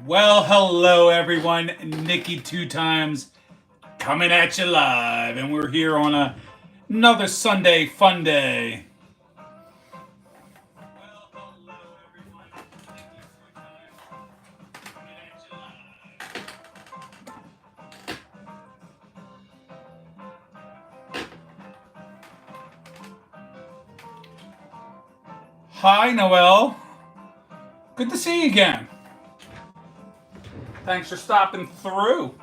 Well, hello everyone. Nikki two times coming at you live, and we're here on another Sunday Funday. Hi, Noel. Good to see you again. Thanks for stopping through.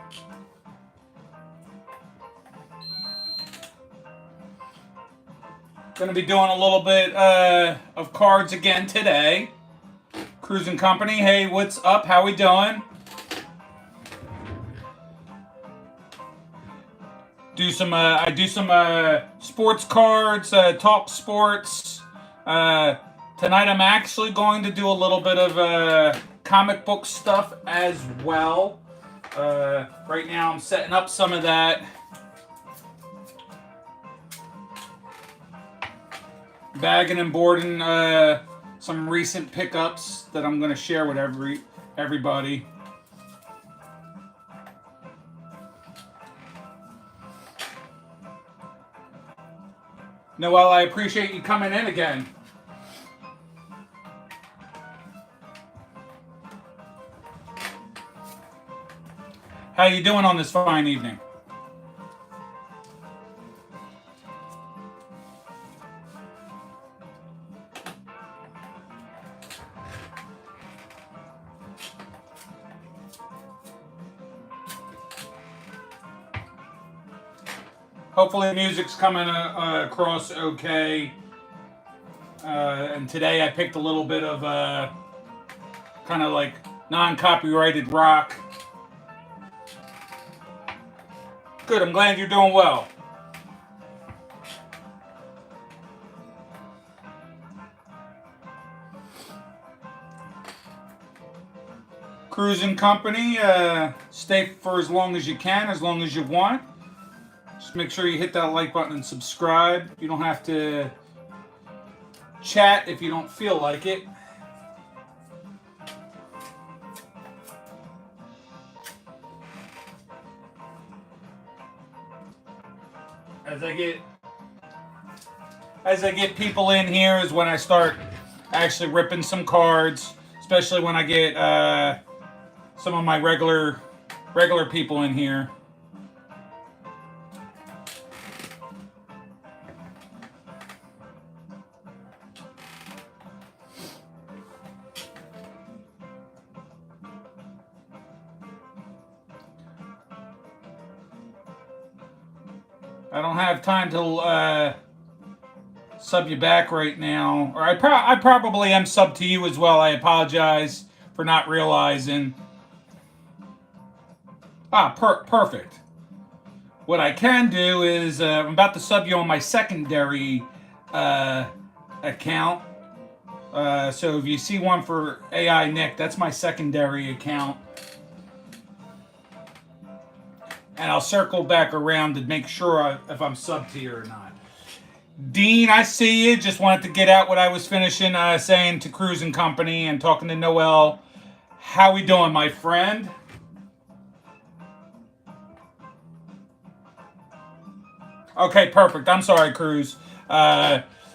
Going to be doing a little bit of cards again today. Cruising Company, hey, what's up? How we doing? I do some sports cards, talk sports. Tonight I'm actually going to do a little bit of comic book stuff as well. Right now I'm setting up some of that. Bagging and boarding some recent pickups that I'm going to share with everybody. Noel, I appreciate you coming in again. How you doing on this fine evening? Hopefully the music's coming across okay. And today I picked a little bit of kind of like non-copyrighted rock. Good, I'm glad you're doing well. Cruising Company, stay for as long as you can, as long as you want. Just make sure you hit that like button and subscribe. You don't have to chat if you don't feel like it. As I get people in here is when I start actually ripping some cards, especially when I get some of my regular people in here. I don't have time to sub you back right now. Or I probably am sub to you as well. I apologize for not realizing. Perfect. What I can do is I'm about to sub you on my secondary account. So if you see one for AI Nick, that's my secondary account. And I'll circle back around to make sure if I'm sub to you or not. Dean, I see you. Just wanted to get out what I was finishing saying to Cruising Company and talking to Noel. How we doing, my friend? Okay, perfect. I'm sorry, Cruz.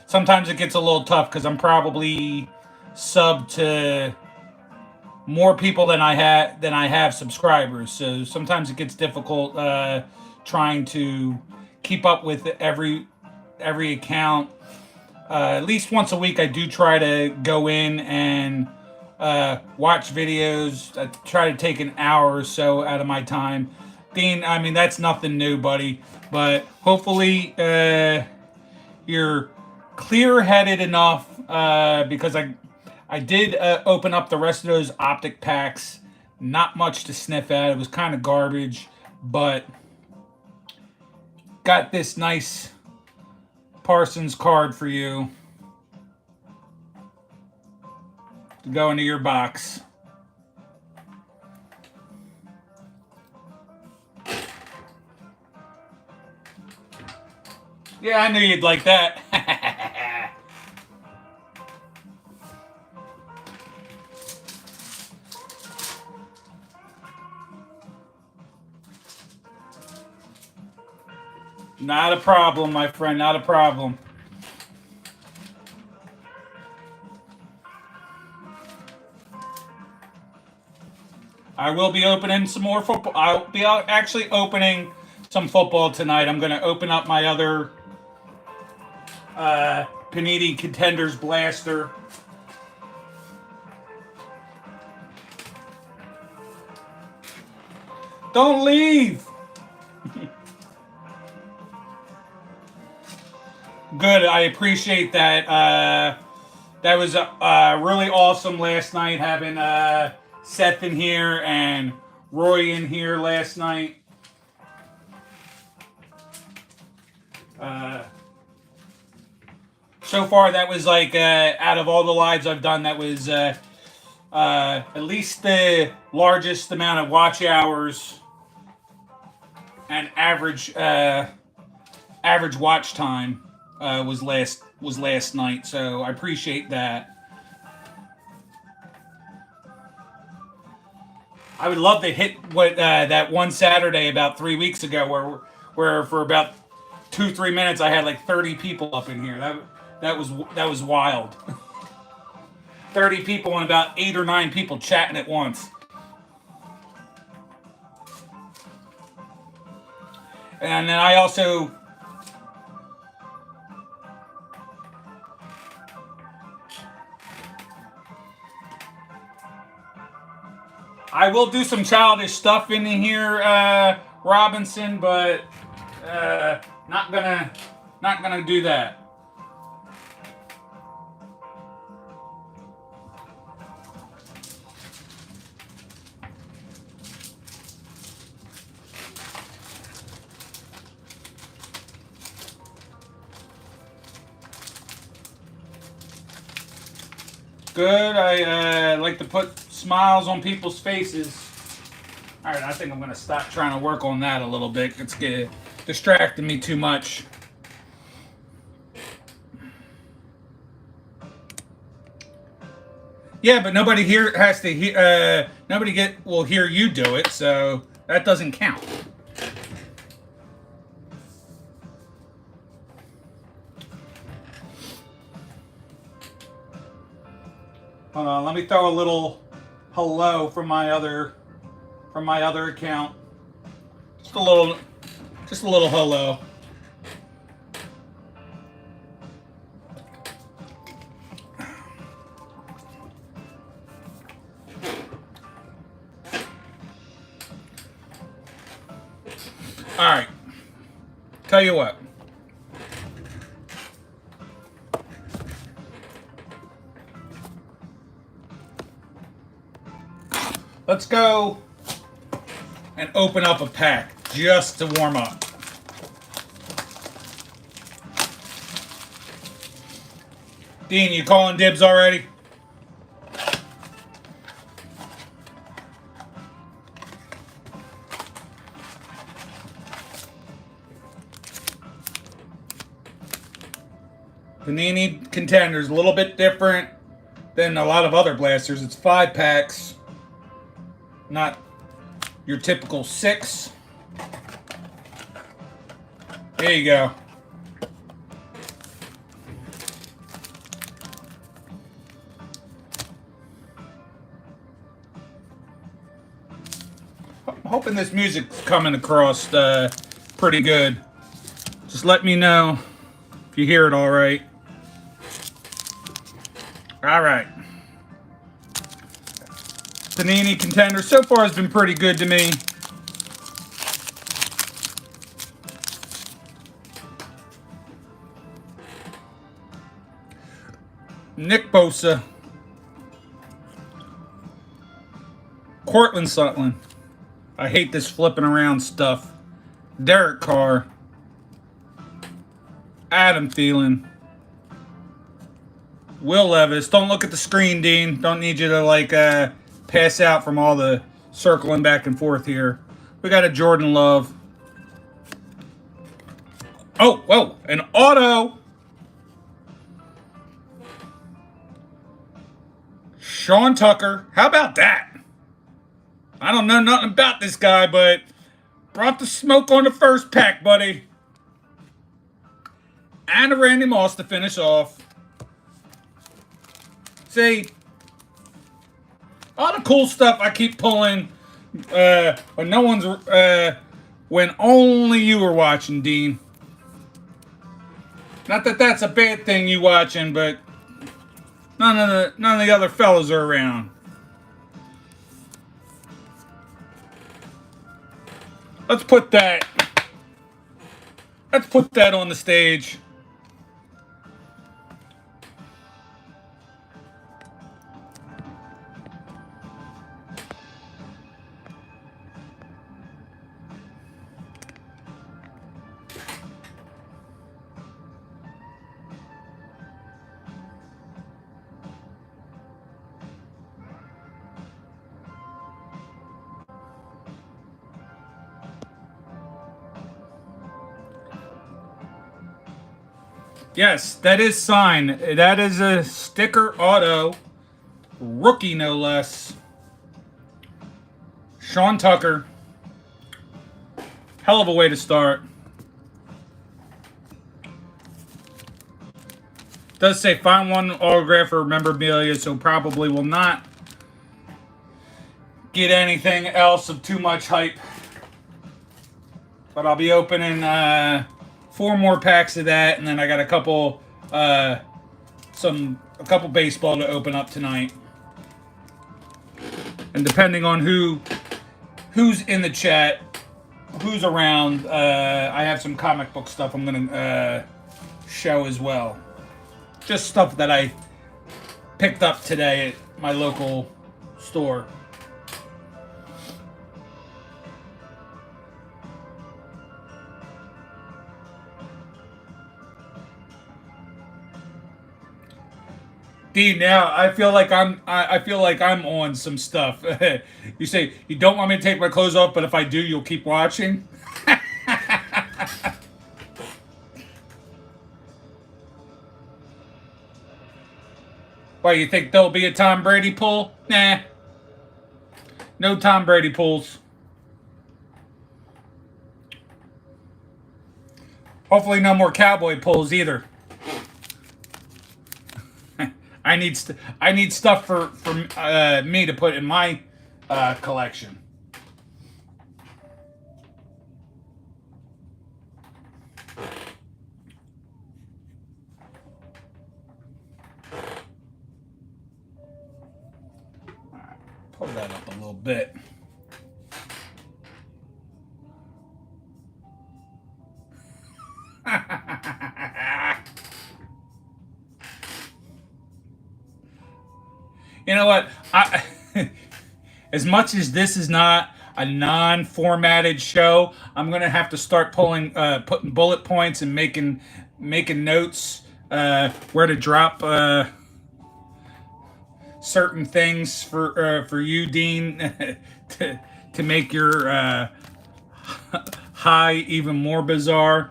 Sometimes it gets a little tough because I'm probably sub to more people than I have subscribers. So sometimes it gets difficult trying to keep up with every account. At least once a week, I do try to go in and watch videos. I try to take an hour or so out of my time. Dean, I mean, that's nothing new, buddy. But hopefully you're clear-headed enough because I did open up the rest of those optic packs. Not much to sniff at. It was kind of garbage, but got this nice Parsons card for you to go into your box. Yeah, I knew you'd like that. Not a problem, my friend. Not a problem. I will be opening some more football. I'll be actually opening some football tonight. I'm going to open up my other Panini Contenders Blaster. Don't leave. Good. I appreciate that. That was really awesome last night having Seth in here and Roy in here last night. So far, that was like out of all the lives I've done, that was at least the largest amount of watch hours and average watch time was last night. So I appreciate that. I would love to hit what that one Saturday about 3 weeks ago, where for about 2-3 minutes I had like 30 people up in here. That was wild. 30 people and about 8 or 9 people chatting at once. And then I also will do some childish stuff in here, Robinson, but not gonna do that. Good. I like to put smiles on people's faces. All right, I think I'm going to stop trying to work on that a little bit. It's distracting me too much. Yeah, but nobody here has to hear. Nobody will hear you do it, so that doesn't count. Hold on, let me throw a little hello from my other account. Just a little hello. All right. Tell you what. Let's go and open up a pack just to warm up. Dean, you calling dibs already? Panini Contenders, a little bit different than a lot of other blasters. It's 5 packs. Not your typical 6. There you go. I'm hoping this music's coming across pretty good. Just let me know if you hear it all right. All right. Panini Contender so far has been pretty good to me. Nick Bosa, Cortland Sutton. I hate this flipping around stuff. Derek Carr, Adam Thielen, Will Levis. Don't look at the screen, Dean. Don't need you to pass out from all the circling back and forth here. We got a Jordan Love. Oh, whoa, an auto. Sean Tucker. How about that? I don't know nothing about this guy, but brought the smoke on the first pack, buddy. And a Randy Moss to finish off. See, all the cool stuff I keep pulling when no one's when only you were watching, Dean. Not that that's a bad thing you watching, but none of the other fellas are around. Let's put that on the stage. Yes, that is signed. That is a sticker auto. Rookie, no less. Sean Tucker. Hell of a way to start. Does say find one autograph or memorabilia, so probably will not get anything else of too much hype. But I'll be opening 4 more packs of that, and then I got a couple baseball to open up tonight. And depending on who's in the chat, who's around, I have some comic book stuff I'm gonna show as well. Just stuff that I picked up today at my local store. D, now I feel like I'm on some stuff. You say you don't want me to take my clothes off, but if I do, you'll keep watching. Why, you think there'll be a Tom Brady pull? Nah. No Tom Brady pulls. Hopefully no more cowboy pulls either. I need stuff for me to put in my collection. Pull that up a little bit. You know what? As much as this is not a non-formatted show, I'm gonna have to start putting bullet points and making notes where to drop certain things for you, Dean, to make your high even more bizarre.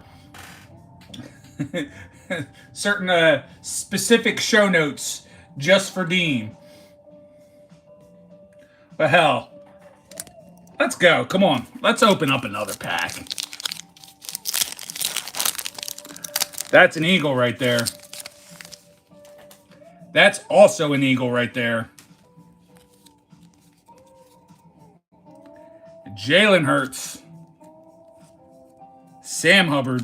Certain specific show notes just for Dean. But hell, let's go. Come on, let's open up another pack. That's an eagle right there. That's also an eagle right there. Jalen Hurts. Sam Hubbard.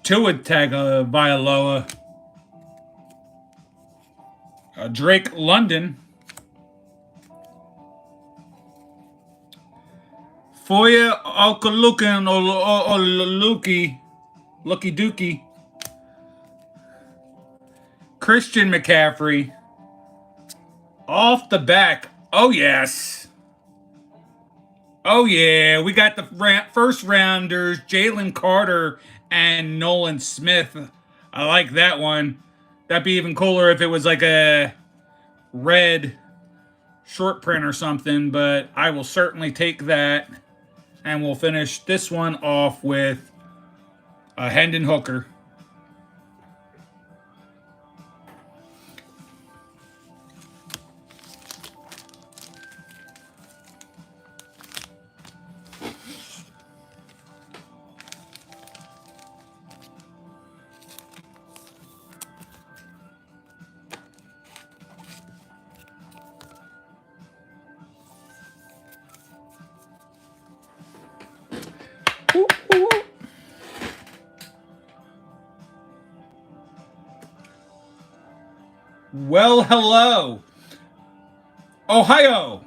Tua Tagovailoa. Drake London. Foya Alkalukin Oluki. Lucky Dookie. Christian McCaffrey. Off the back. Oh, yes. Oh, yeah. We got the first rounders, Jalen Carter and Nolan Smith. I like that one. That'd be even cooler if it was like a red short print or something, but I will certainly take that. And we'll finish this one off with a Hendon Hooker. Well, hello, Ohio.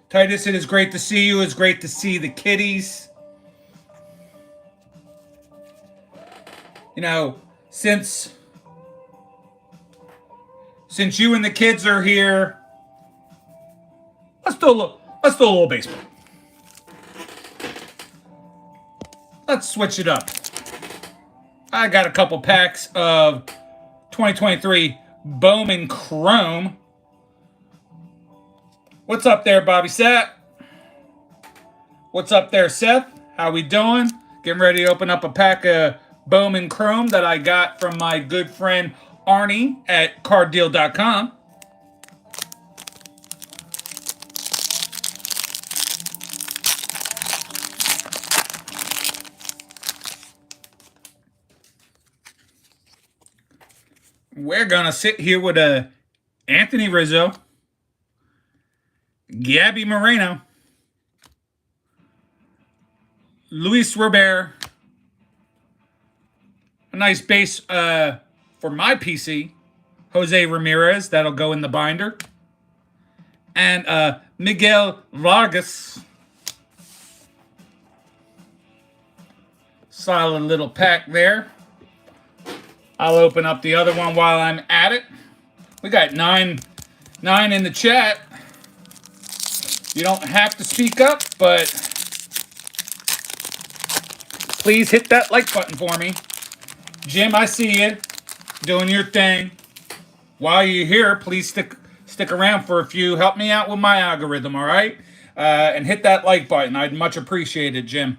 Titus, it is great to see you. It's great to see the kiddies. You know, since you and the kids are here, let's do a little baseball. Let's switch it up. I got a couple packs of 2023 Bowman Chrome. What's up there, Bobby Sat? What's up there, Seth? How we doing? Getting ready to open up a pack of Bowman Chrome that I got from my good friend Arnie at carddeal.com. We're gonna sit here with a Anthony Rizzo, Gabby Moreno, Luis Robert, a nice base for my PC, Jose Ramirez, that'll go in the binder, and Miguel Vargas. Solid little pack there. I'll open up the other one while I'm at it. We got nine in the chat. You don't have to speak up, but please hit that like button for me. Jim, I see you doing your thing. While you're here, please stick around for a few. Help me out with my algorithm, all right? And hit that like button. I'd much appreciate it, Jim.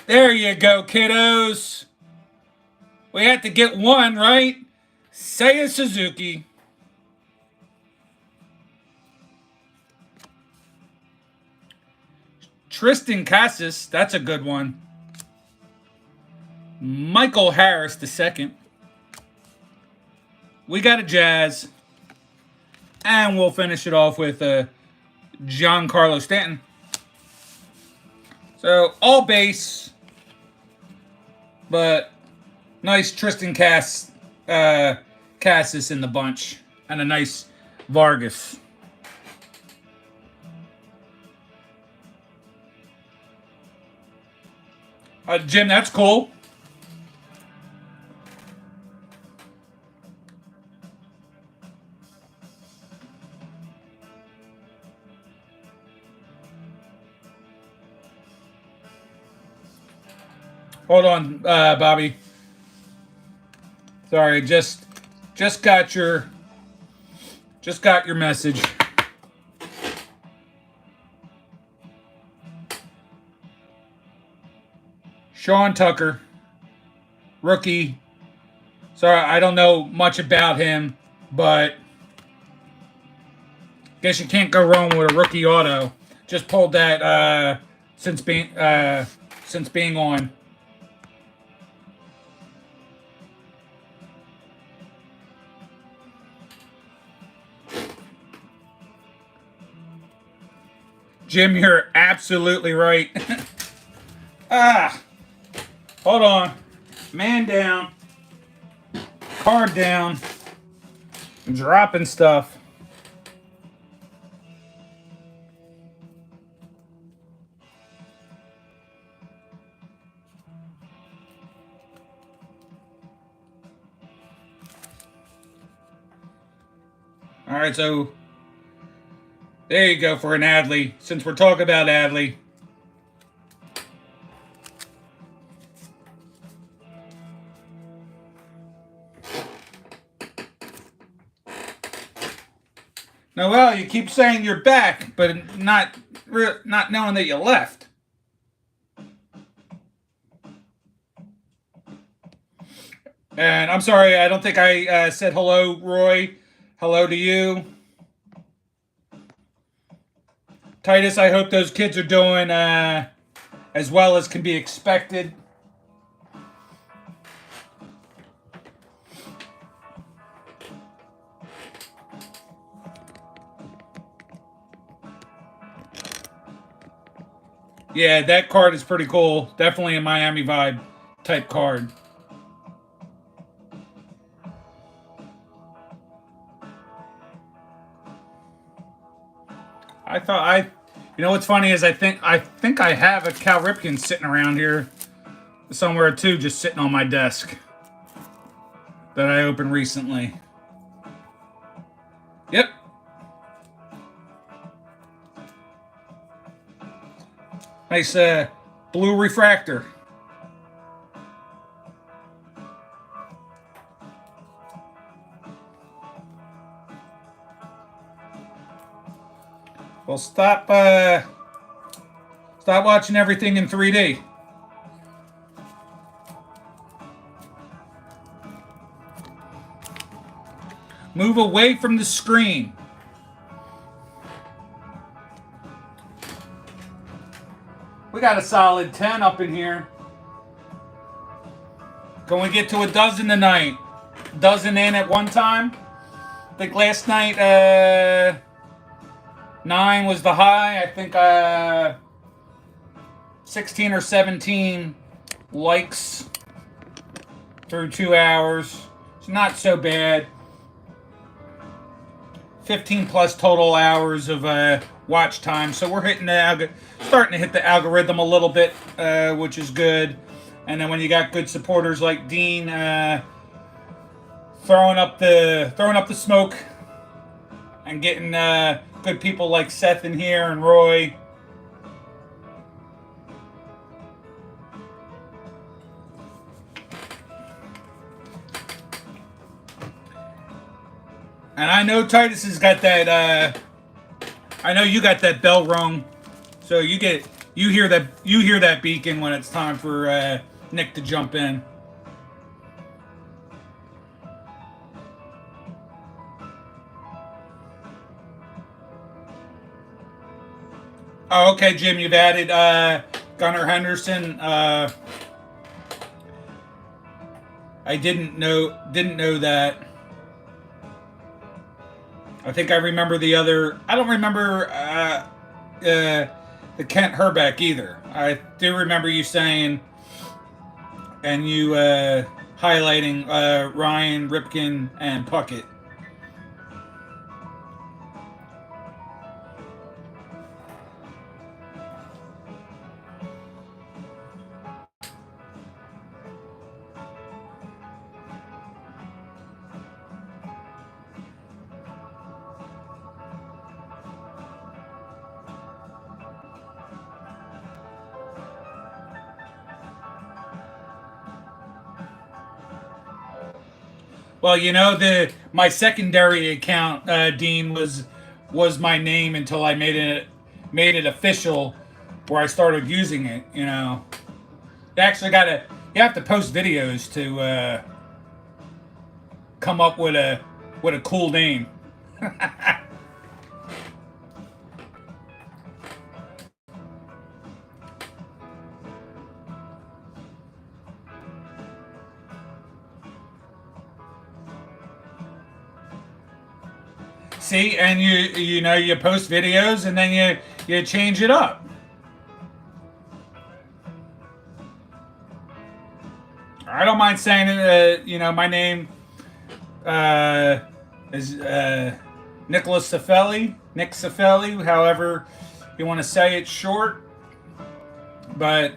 There you go, kiddos. We had to get one, right? Seiya Suzuki. Tristan Cassis, that's a good one. Michael Harris, the second. We got a Jazz. And we'll finish it off with Giancarlo Stanton. So, all base. But nice Tristan Cassis in the bunch. And a nice Vargas. Jim, that's cool. Hold on, Bobby. Sorry, just got your message. Sean Tucker, rookie. Sorry, I don't know much about him, but guess you can't go wrong with a rookie auto. Just pulled that since being on. Jim, you're absolutely right. Hold on. Man down. Card down. Dropping stuff. All right, so there you go for an Adley. Since we're talking about Adley. Noel, you keep saying you're back, but not knowing that you left. And I'm sorry, I don't think I said hello, Roy. Hello to you. Titus, I hope those kids are doing as well as can be expected. Yeah, that card is pretty cool. Definitely a Miami vibe type card. I thought I, you know what's funny is I think I have a Cal Ripken sitting around here somewhere too, just sitting on my desk that I opened recently. Yep, nice blue refractor. Well, stop watching everything in 3D. Move away from the screen. We got a solid 10 up in here. Can we get to a dozen tonight? Dozen in at one time? I think last night 9 was the high. I think 16 or 17 likes through 2 hours. It's not so bad. 15 plus total hours of watch time. So we're starting to hit the algorithm a little bit, which is good. And then when you got good supporters like Dean throwing up the smoke, and getting good people like Seth in here and Roy. And I know Titus has got that. I know you got that bell rung, so you hear that beacon when it's time for Nick to jump in. Oh, okay, Jim, you've added Gunnar Henderson. I didn't know that. I think I remember the other. I don't remember the Kent Herbeck either. I do remember you saying and you highlighting Ryan, Ripken, and Puckett. Well, you know my secondary account, Dean, was my name until I made it official, where I started using it. You know, you actually you have to post videos to come up with a cool name. See, and you know you post videos and then you change it up. I don't mind saying it. You know, my name uh, is Nicholas Cifelli, Nick Cifelli, however you want to say it short. But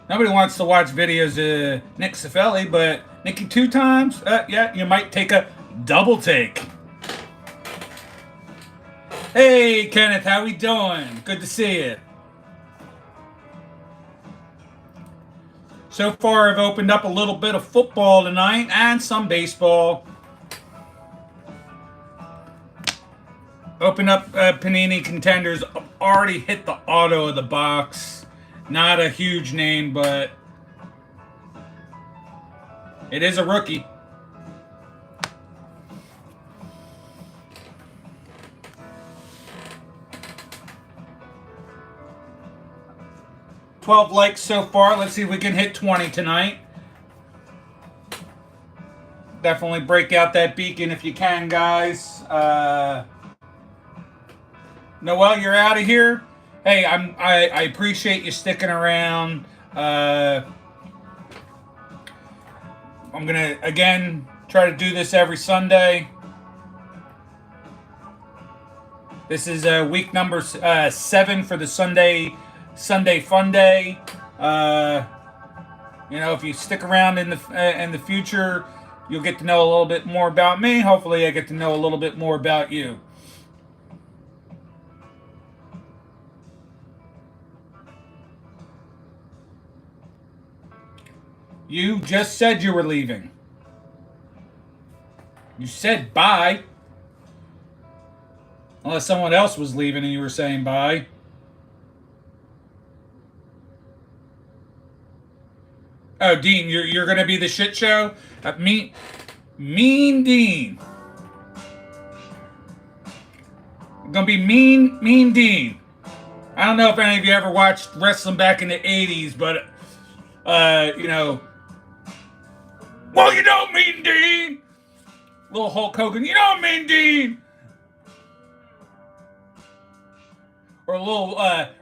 nobody wants to watch videos of Nick Cifelli, but Nicky 2 times, yeah, you might take a double take. Hey, Kenneth, how we doing? Good to see you. So far, I've opened up a little bit of football tonight and some baseball. Open up Panini Contenders. Already hit the auto of the box. Not a huge name, but it is a rookie. $12 likes so far. Let's see if we can hit 20 tonight. Definitely break out that beacon if you can, guys. Noel, you're out of here. Hey, I appreciate you sticking around. Uh, I'm gonna again try to do this every Sunday. This is week number 7 for the Sunday Funday. Uh, if you stick around in the future, you'll get to know a little bit more about me. Hopefully, I get to know a little bit more about you. You just said you were leaving. You said bye. Unless someone else was leaving and you were saying bye. Oh, Dean, you're gonna be the shit show? Mean Dean. Gonna be mean Dean. I don't know if any of you ever watched wrestling back in the '80s, but well, you know, Mean Dean. Little Hulk Hogan, you know, Mean Dean. Or a little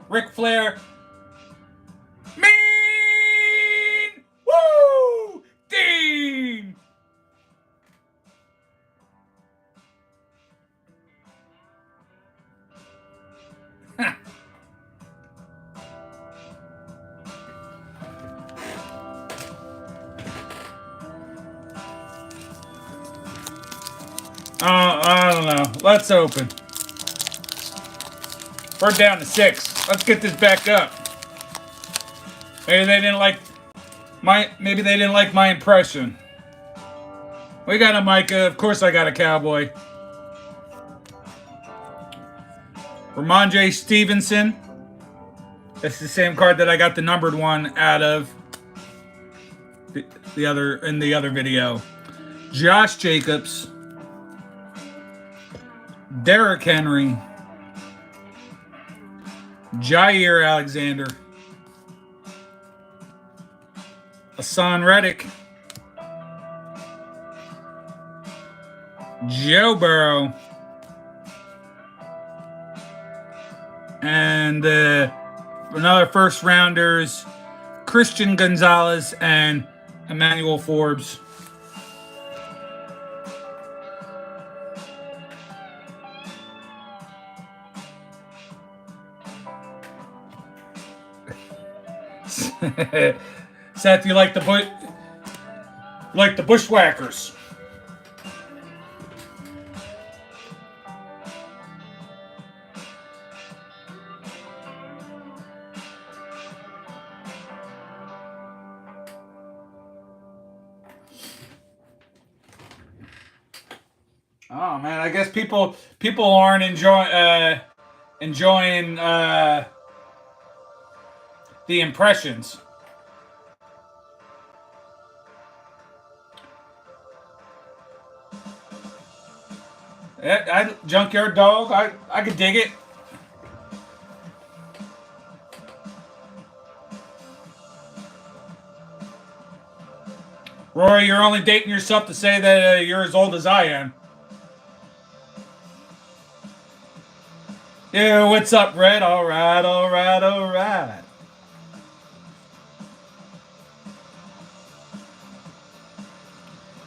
Ric Flair, Mean Woo Dean. I don't know. Let's open. We're down to 6. Let's get this back up. Maybe they didn't like my impression. We got a Micah. Of course I got a Cowboy. Ramon J. Stevenson. That's the same card that I got the numbered one out of the other video. Josh Jacobs. Derrick Henry. Jair Alexander. Hassan Reddick. Joe Burrow. And another first rounders, Christian Gonzalez and Emmanuel Forbes. Seth, you like the Bushwhackers? Oh man, I guess people aren't enjoying the impressions. Junkyard Dog, I could dig it. Rory, you're only dating yourself to say that you're as old as I am. Yeah, what's up, Red? All right, all right, all right.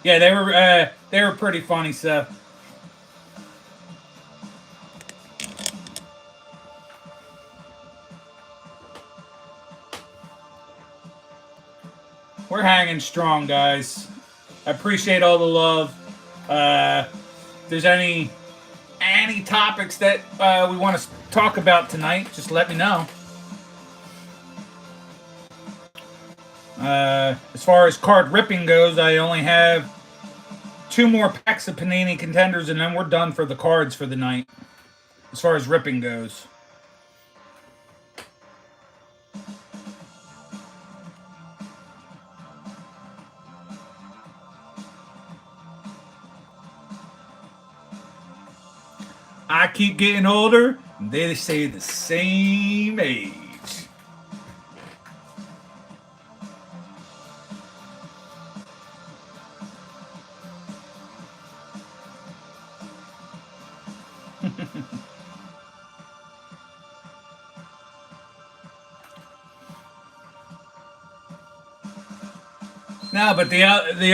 Yeah, they were pretty funny, Seth. We're hanging strong, guys. I appreciate all the love. If there's any topics that we want to talk about tonight, just let me know. As far as card ripping goes, I only have 2 more packs of Panini Contenders, and then we're done for the cards for the night. As far as ripping goes. I keep getting older, and they stay the same age. No, but the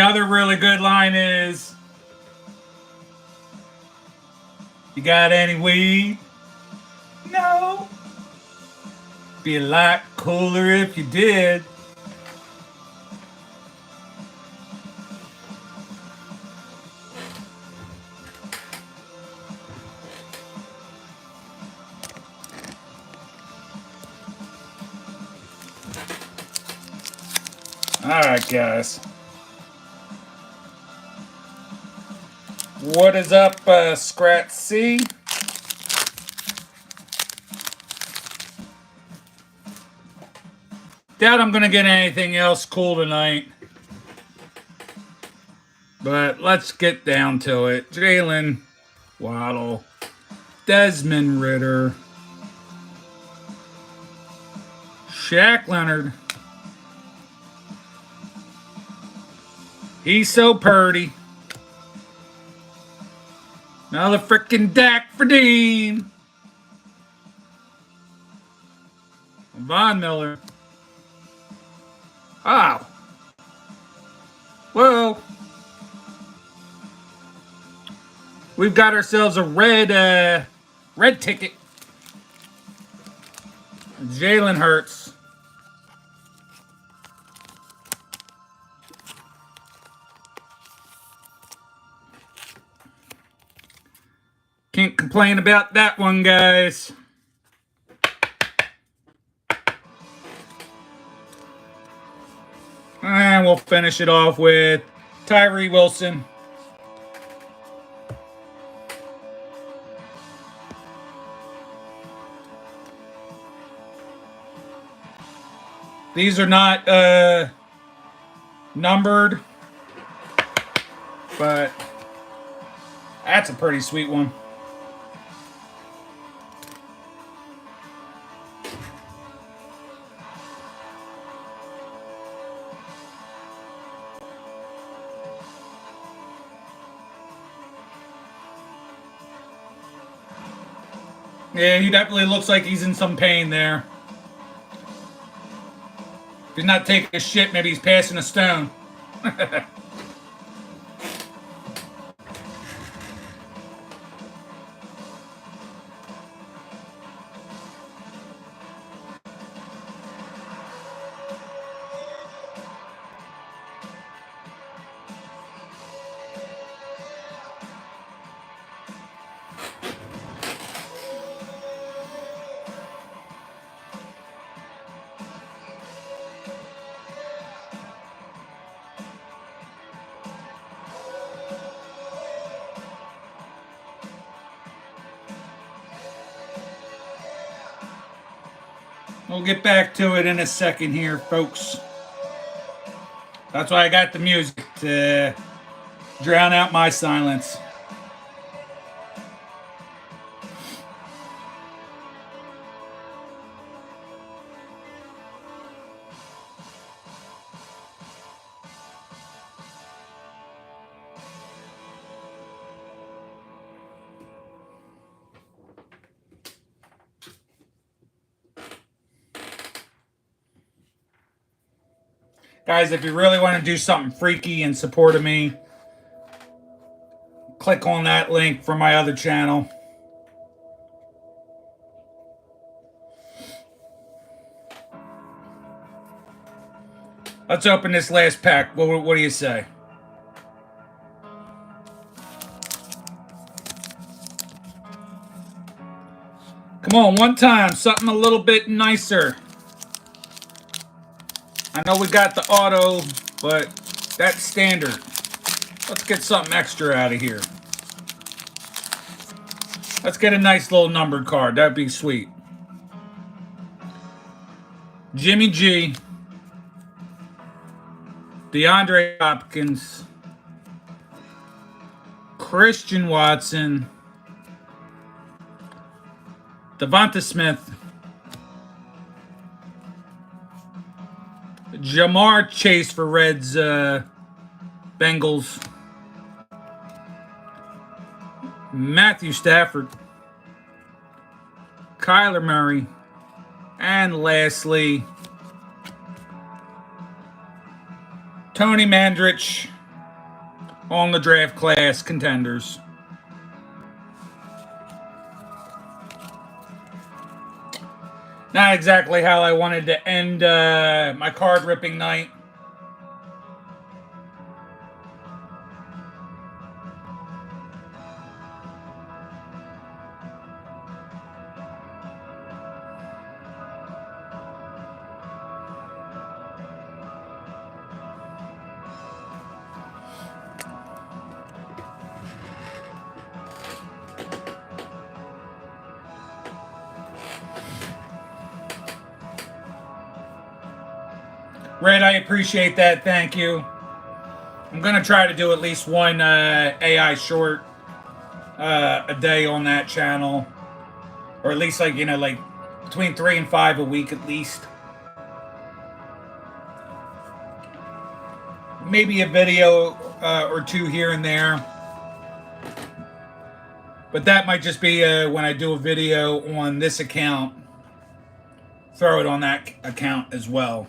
other really good line is, "You got any weed?" "No." "Be a lot cooler if you did." All right, guys. What is up, Scratch C? Doubt I'm gonna get anything else cool tonight. But let's get down to it. Jalen Waddle, Desmond Ritter, Shaq Leonard. He's so purty. Another frickin' Dak for Dean. Von Miller. Oh. Whoa. We've got ourselves a red ticket. Jalen Hurts. Can't complain about that one, guys. And we'll finish it off with Tyree Wilson. These are not numbered, but that's a pretty sweet one. Yeah, he definitely looks like he's in some pain there. If he's not taking a shit, maybe he's passing a stone. We'll get back to it in a second here, folks. That's why I got the music to drown out my silence. Guys, if you really want to do something freaky in support of me, click on that link for my other channel. Let's open this last pack. What do you say? Come on, one time. Something a little bit nicer. I know we got the auto, but that's standard. Let's get something extra out of here. Let's get a nice little numbered card. That'd be sweet. Jimmy G. DeAndre Hopkins. Christian Watson. Devonta Smith. Jamar Chase for Reds, Bengals. Matthew Stafford. Kyler Murray. And lastly, Tony Mandrich on the draft class contenders. Not exactly how I wanted to end my card ripping night. Red, I appreciate that. Thank you. I'm going to try to do at least one AI short a day on that channel. Or at least, like, like between 3 and 5 a week at least. Maybe a video or two here and there. But that might just be when I do a video on this account. Throw it on that account as well.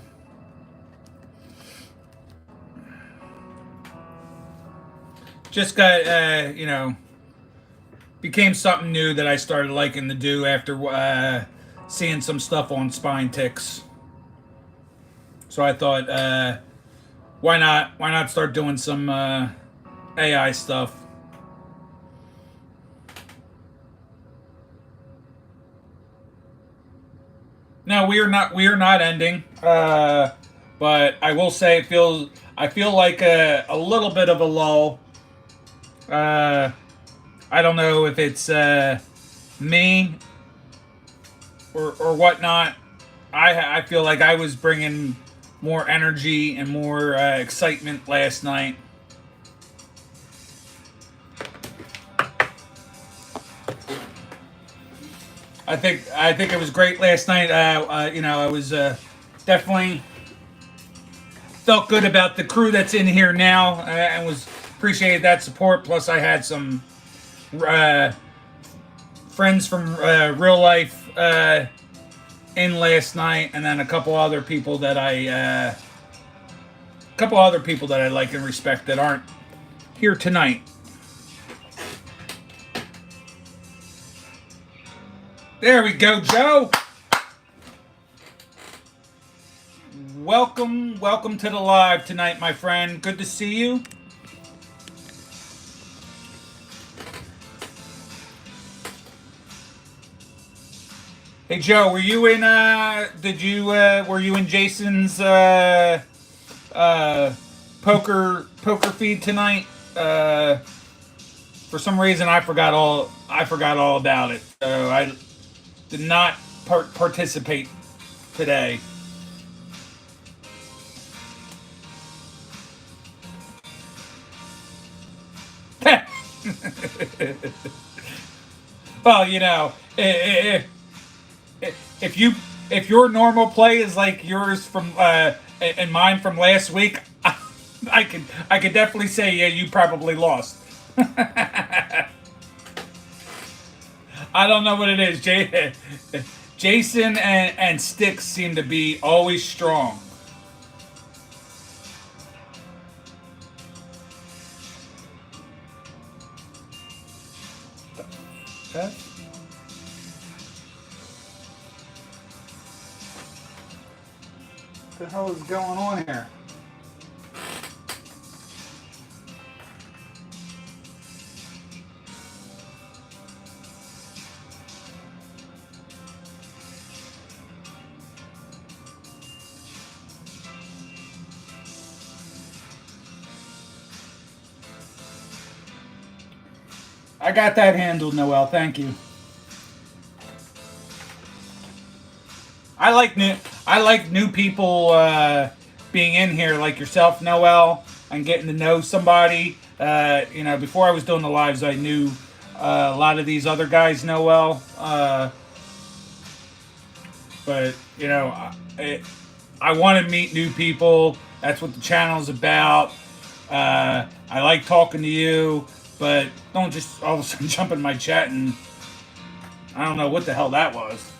Just got, became something new that I started liking to do after seeing some stuff on Spine Ticks. So I thought, why not start doing some AI stuff? No, we are not ending. But I will say I feel like a little bit of a lull. I don't know if it's me or whatnot. I feel like I was bringing more energy and more excitement last night. I think it was great last night. I was definitely felt good about the crew that's in here now, and was appreciated that support. Plus, I had some friends from real life in last night, and then a couple other people that I like and respect that aren't here tonight. There we go, Joe. Welcome to the live tonight, my friend. Good to see you. Hey Joe, were you in were you in Jason's poker feed tonight? For some reason I forgot all about it. So I did not participate today. Well, if your normal play is like yours from and mine from last week, I could definitely say yeah, you probably lost. I don't know what it is. Jason and Sticks seem to be always strong. Okay. What the hell is going on here? I got that handled, Noel. Thank you. I like new people being in here, like yourself, Noel, and getting to know somebody. Before I was doing the lives, I knew a lot of these other guys, Noel. But I want to meet new people. That's what the channel's about. I like talking to you. But don't just all of a sudden jump in my chat and I don't know what the hell that was.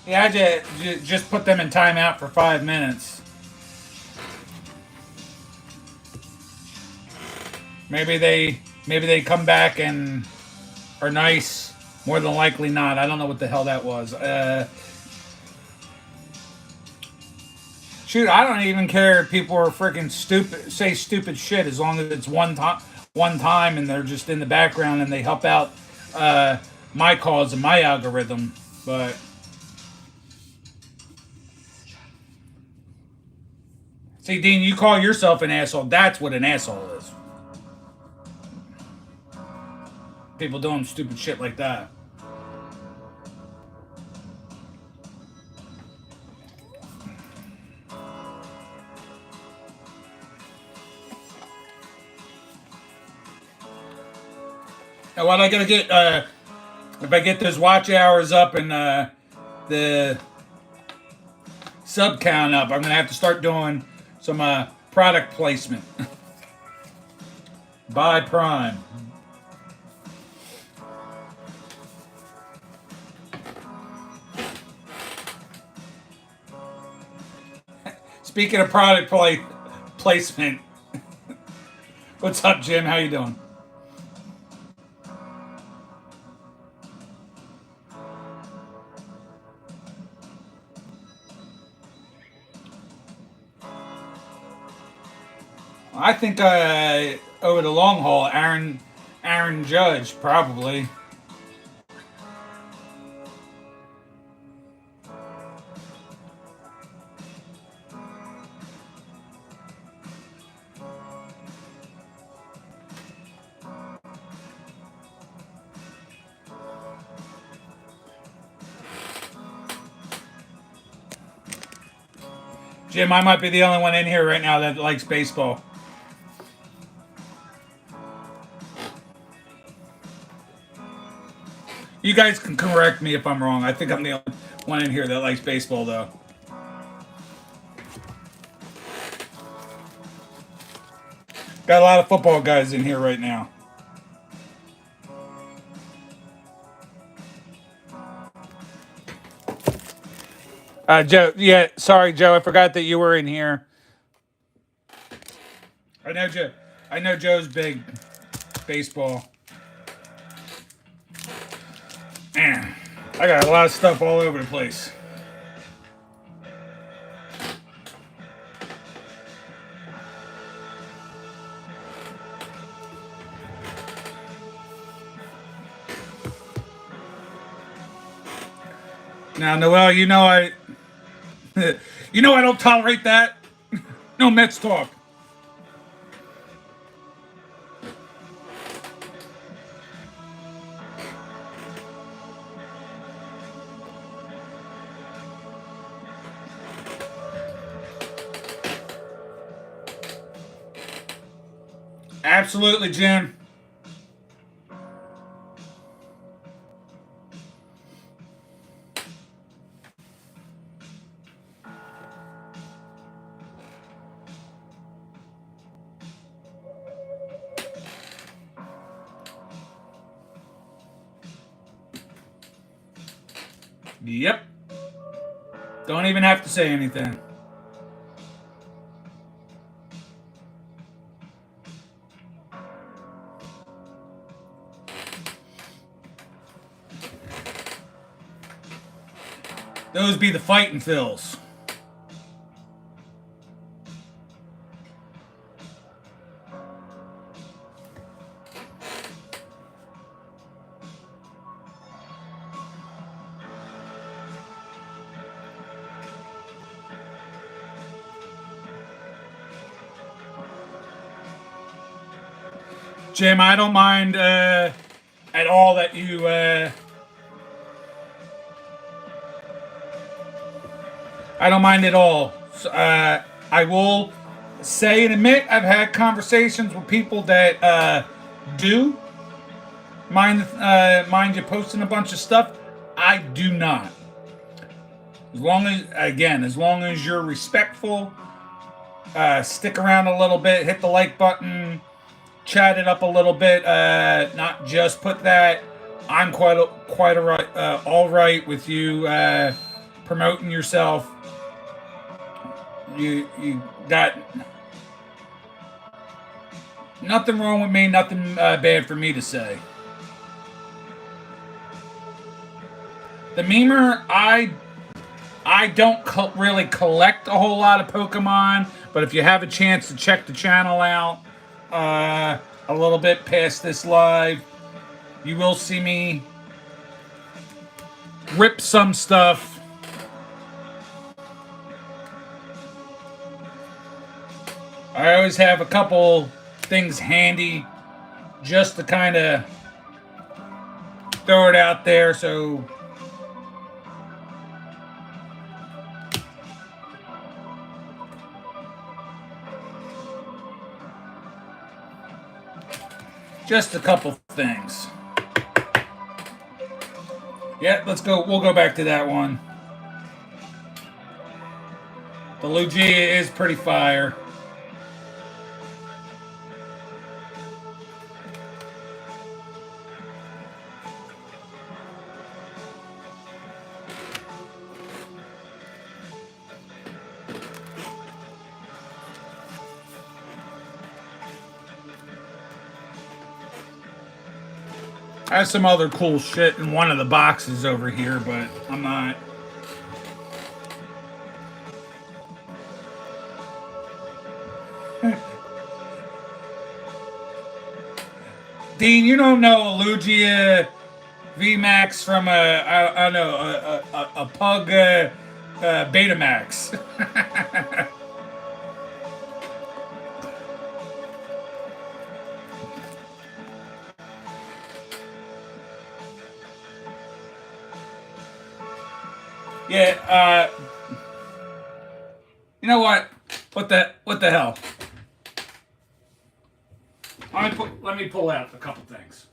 Yeah, I just put them in timeout for 5 minutes. Maybe they come back and are nice. More than likely not. I don't know what the hell that was. Shoot, I don't even care if people are freaking stupid, say stupid shit, as long as it's one time, and they're just in the background and they help out my cause and my algorithm. But see, Dean, you call yourself an asshole. That's what an asshole is. People doing stupid shit like that. Now, what I gotta get, if I get those watch hours up and the sub count up, I'm gonna have to start doing some product placement. Buy Prime. Speaking of product placement, what's up, Jim? How you doing? I think over the long haul, Aaron Judge probably. Jim, I might be the only one in here right now that likes baseball. You guys can correct me if I'm wrong. I think I'm the only one in here that likes baseball, though. Got a lot of football guys in here right now. Joe, yeah, sorry, Joe. I forgot that you were in here. I know Joe. I know Joe's big baseball. Man, I got a lot of stuff all over the place. Now, Noel, I don't tolerate that. No Mets talk. Absolutely, Jim. Yep. Don't even have to say anything. Those be the fighting Phils. Jim, I don't mind at all that you. I don't mind at all. I will say and admit I've had conversations with people that do mind you posting a bunch of stuff. I do not. As long as you're respectful, stick around a little bit, hit the like button, chat it up a little bit, not just put that. I'm quite all right with you promoting yourself. You got nothing wrong with me, nothing bad for me to say. The memer, I don't really collect a whole lot of Pokemon, but if you have a chance to check the channel out a little bit past this live, you will see me rip some stuff. I always have a couple things handy just to kind of throw it out there. So just a couple things. Yeah, let's go. We'll go back to that one. The Lugia is pretty fire. I have some other cool shit in one of the boxes over here, but I'm not. Dean, you don't know a Lugia VMAX from a Pug Betamax. Yeah, you know what? What the hell? Let me pull out a couple things.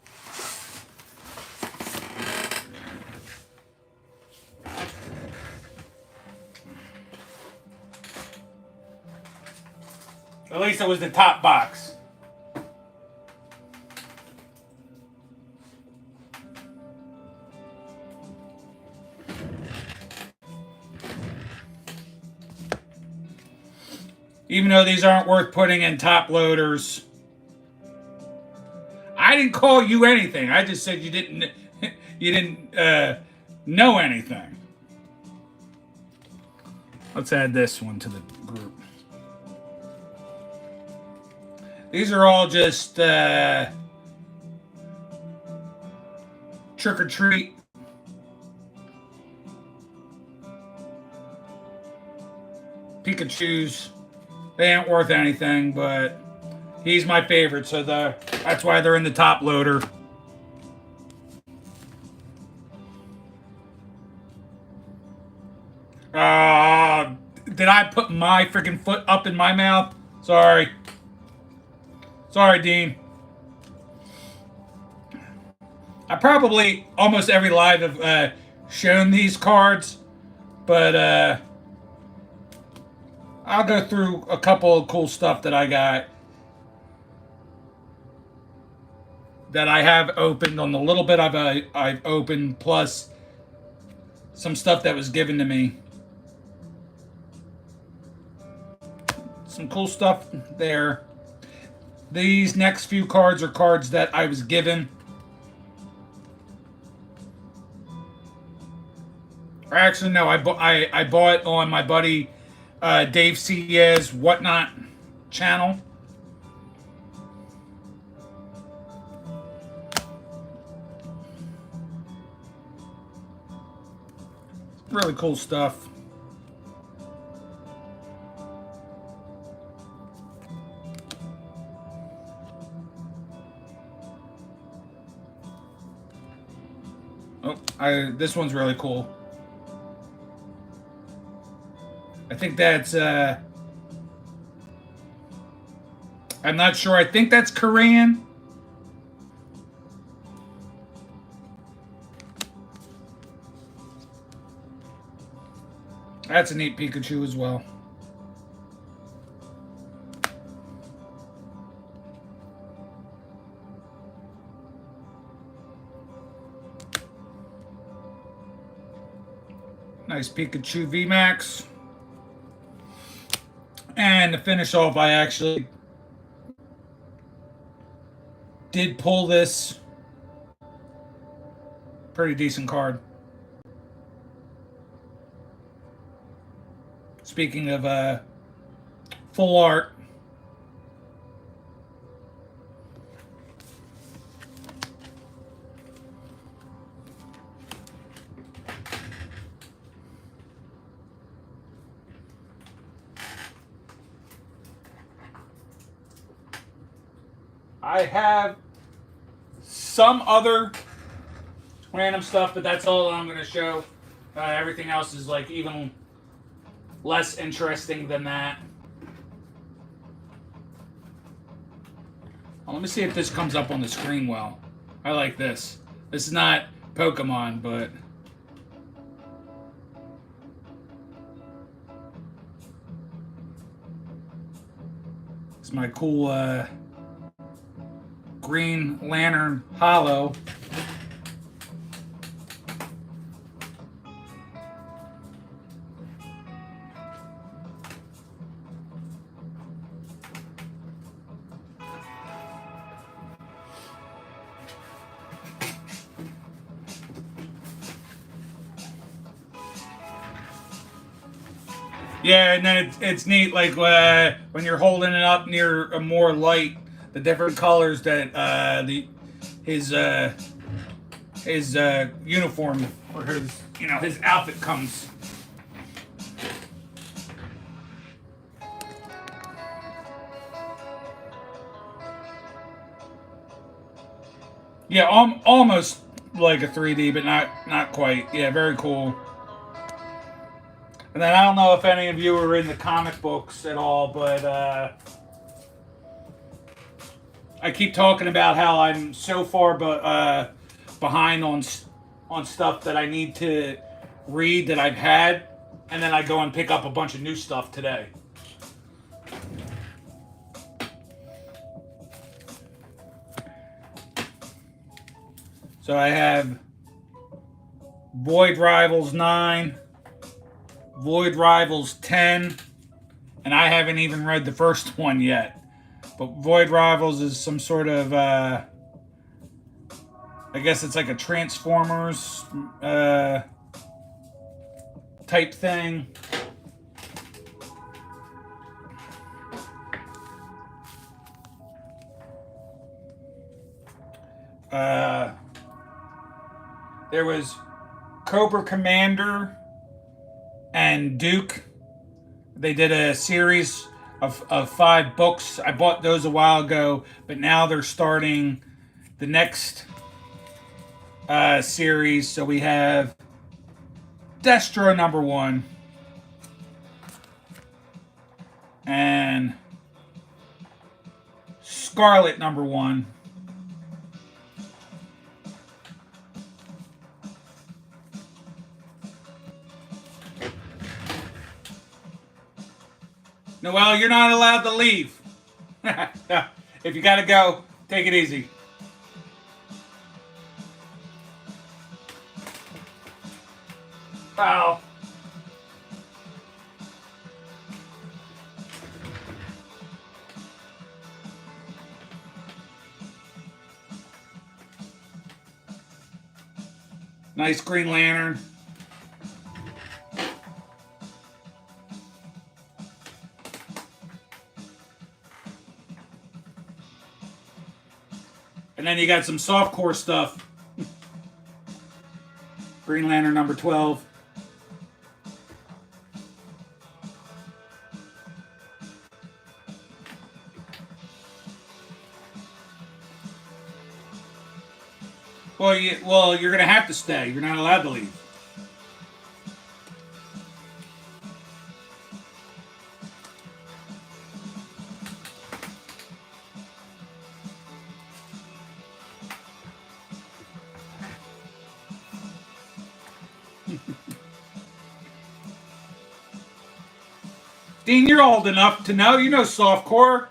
At least it was the top box. Even though these aren't worth putting in top loaders. I didn't call you anything. I just said you didn't know anything. Let's add this one to the group. These are all just trick or treat. Pikachus. They ain't worth anything, but he's my favorite, so that's why they're in the top loader. Did I put my freaking foot up in my mouth? Sorry. Sorry, Dean. I probably almost every live have shown these cards, but I'll go through a couple of cool stuff that I got that I have opened on the little bit I've opened, plus some stuff that was given to me. Some cool stuff there. These next few cards are cards that I was given. Or actually, no, I bought on my buddy Dave C's Whatnot channel. Really cool stuff. Oh, this one's really cool. I think that's I'm not sure. I think that's Korean. That's a neat Pikachu as well. Nice Pikachu VMAX. And to finish off, I actually did pull this pretty decent card. Speaking of full art, I have some other random stuff, but that's all I'm going to show. Everything else is like even less interesting than that. Well, let me see if this comes up on the screen well. I like this. This is not Pokemon, but it's my cool Green Lantern Hollow. Yeah, and then it's neat, like when you're holding it up near a more light, the different colors that his uniform or his outfit comes. Yeah, almost like a 3D, but not quite. Yeah, very cool. And then I don't know if any of you are in the comic books at all, but I keep talking about how I'm so far behind on stuff that I need to read that I've had, and then I go and pick up a bunch of new stuff today. So I have Void Rivals 9, Void Rivals 10, and I haven't even read the first one yet. But Void Rivals is some sort of, I guess it's like a Transformers type thing. There was Cobra Commander and Duke. They did a series of 5 books. I bought those a while ago, but now they're starting the next series. So we have Destro #1 and Scarlet #1. Noelle, you're not allowed to leave. If you gotta go, take it easy. Wow. Nice Green Lantern. And then you got some softcore stuff. Green Lantern #12. Well, you're gonna have to stay. You're not allowed to leave. Dean, you're old enough to know. You know softcore.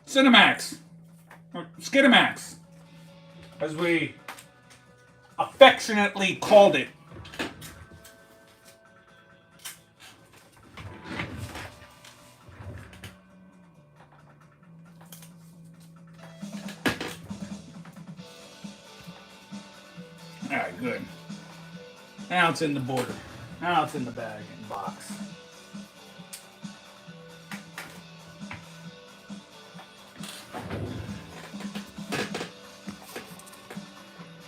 Cinemax. Or Skidamax, as we affectionately called it. good. Now it's in the border. Now it's in the bag and box.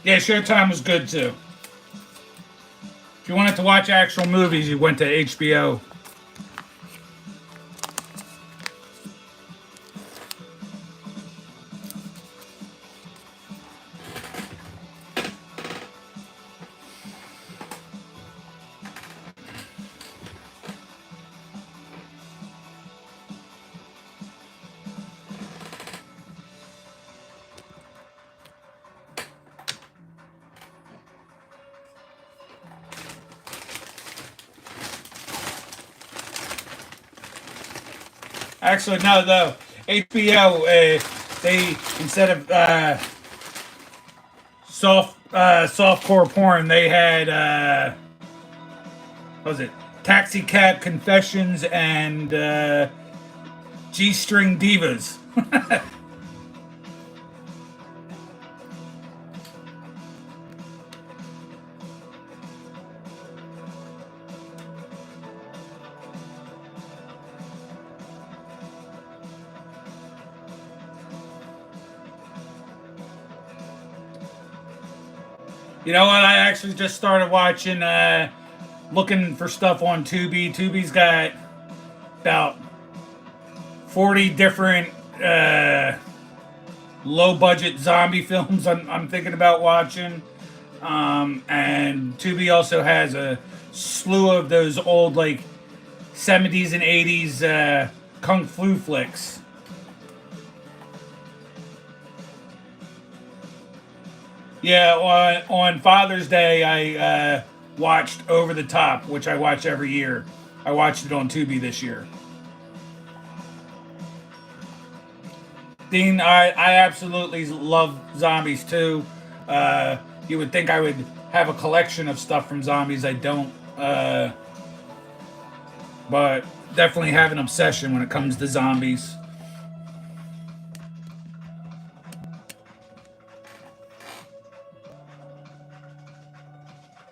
Yeah, Showtime was good too. If you wanted to watch actual movies, you went to HBO. Actually, no, though. HBO, they, instead of softcore porn, they had, what was it? Taxi Cab Confessions and G-String Divas. You know what? I actually just started watching, looking for stuff on Tubi. Tubi's got about 40 different low budget zombie films I'm thinking about watching. And Tubi also has a slew of those old, like, 70s and 80s kung fu flicks. Yeah, on Father's Day, I watched Over the Top, which I watch every year. I watched it on Tubi this year. Dean, I absolutely love zombies too. You would think I would have a collection of stuff from zombies. I don't. But definitely have an obsession when it comes to zombies.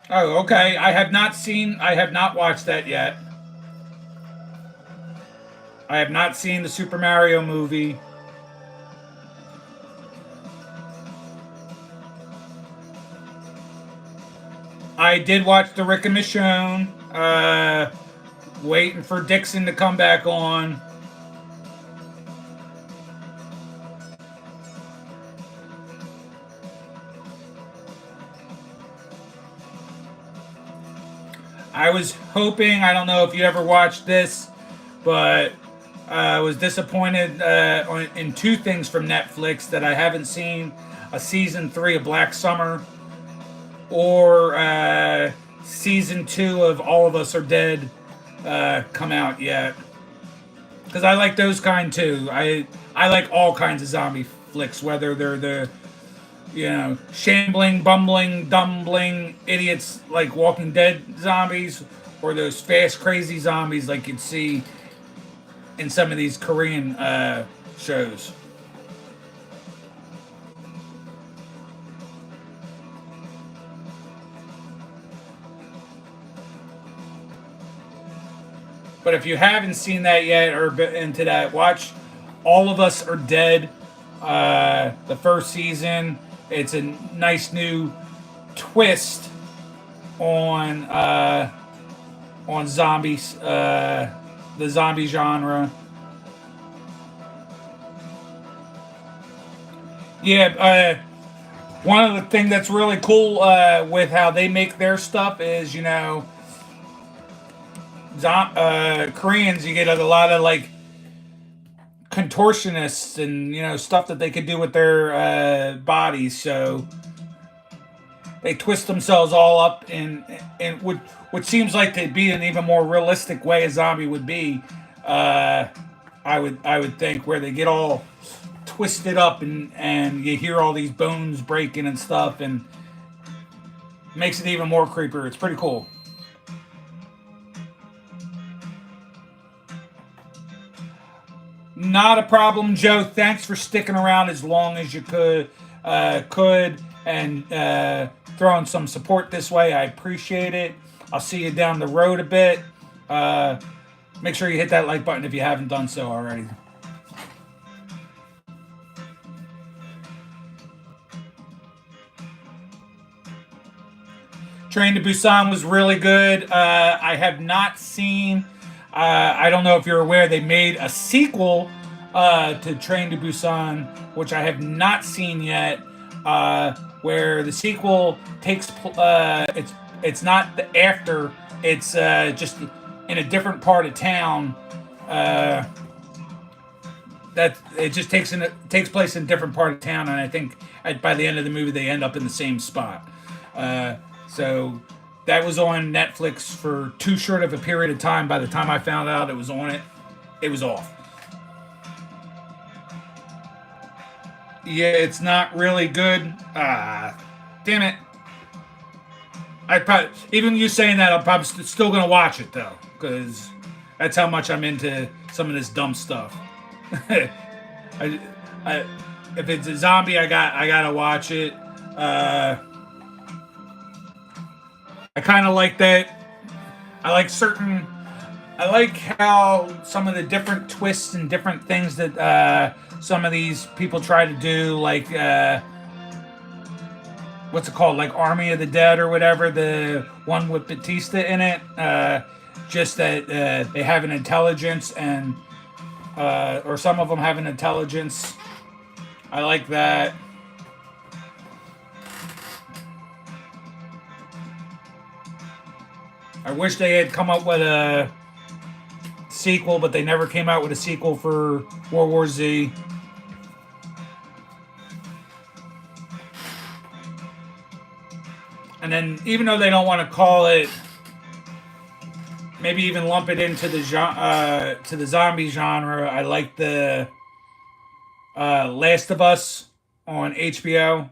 Oh, okay. I have not watched that yet. I have not seen the Super Mario movie. I did watch the Rick and Michonne. Waiting for Dixon to come back on. I was hoping, I don't know if you ever watched this, but I was disappointed in two things from Netflix that I haven't seen a season 3 of Black Summer or season 2 of All of Us Are Dead come out yet. Because I like those kind too. I like all kinds of zombie flicks, whether they're the shambling, bumbling, dumbling idiots like Walking Dead zombies, or those fast, crazy zombies like you'd see in some of these Korean shows. But if you haven't seen that yet or been into that, watch All of Us Are Dead, the first season. It's a nice new twist on zombies, the zombie genre. Yeah, one of the things that's really cool with how they make their stuff is, Koreans, you get a lot of like contortionists and stuff that they could do with their bodies. So they twist themselves all up in what seems like to be an even more realistic way a zombie would be. I would think where they get all twisted up and you hear all these bones breaking and stuff, and makes it even more creepier. It's pretty cool. Not a problem, Joe. Thanks for sticking around as long as you could. could and throwing some support this way. I appreciate it. I'll see you down the road a bit. Make sure you hit that like button if you haven't done so already. Train to Busan was really good. I have not seen. I don't know if you're aware, they made a sequel to Train to Busan, which I have not seen yet. Where the sequel takes it's not the after. It's just in a different part of town. That it just takes place in a different part of town, and I think by the end of the movie they end up in the same spot. So that was on Netflix for too short of a period of time. By the time I found out it was on it was off. Yeah, it's not really good. Damn it. I probably even you saying that I'm probably still gonna watch it though, because that's how much I'm into some of this dumb stuff. I, if it's a zombie, I gotta watch it. I kind of like that. I like certain. I like how some of the different twists and different things that some of these people try to do, like what's it called, like Army of the Dead or whatever, the one with Batista in it. Just that they have an intelligence and or some of them have an intelligence. I like that. I wish they had come up with a sequel, but they never came out with a sequel for World War Z. And then, even though they don't want to call it, maybe even lump it into the to the zombie genre, I like the Last of Us on HBO,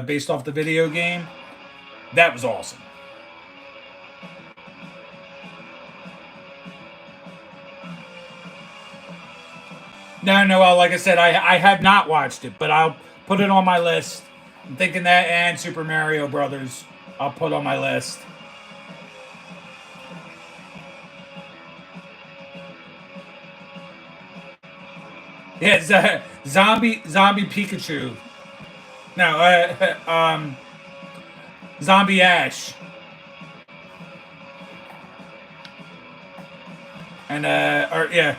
based off the video game. That was awesome. No. Well, like I said, I have not watched it, but I'll put it on my list. I'm thinking that and Super Mario Brothers, I'll put on my list. Yeah, zombie Pikachu. No, zombie Ash, and or yeah,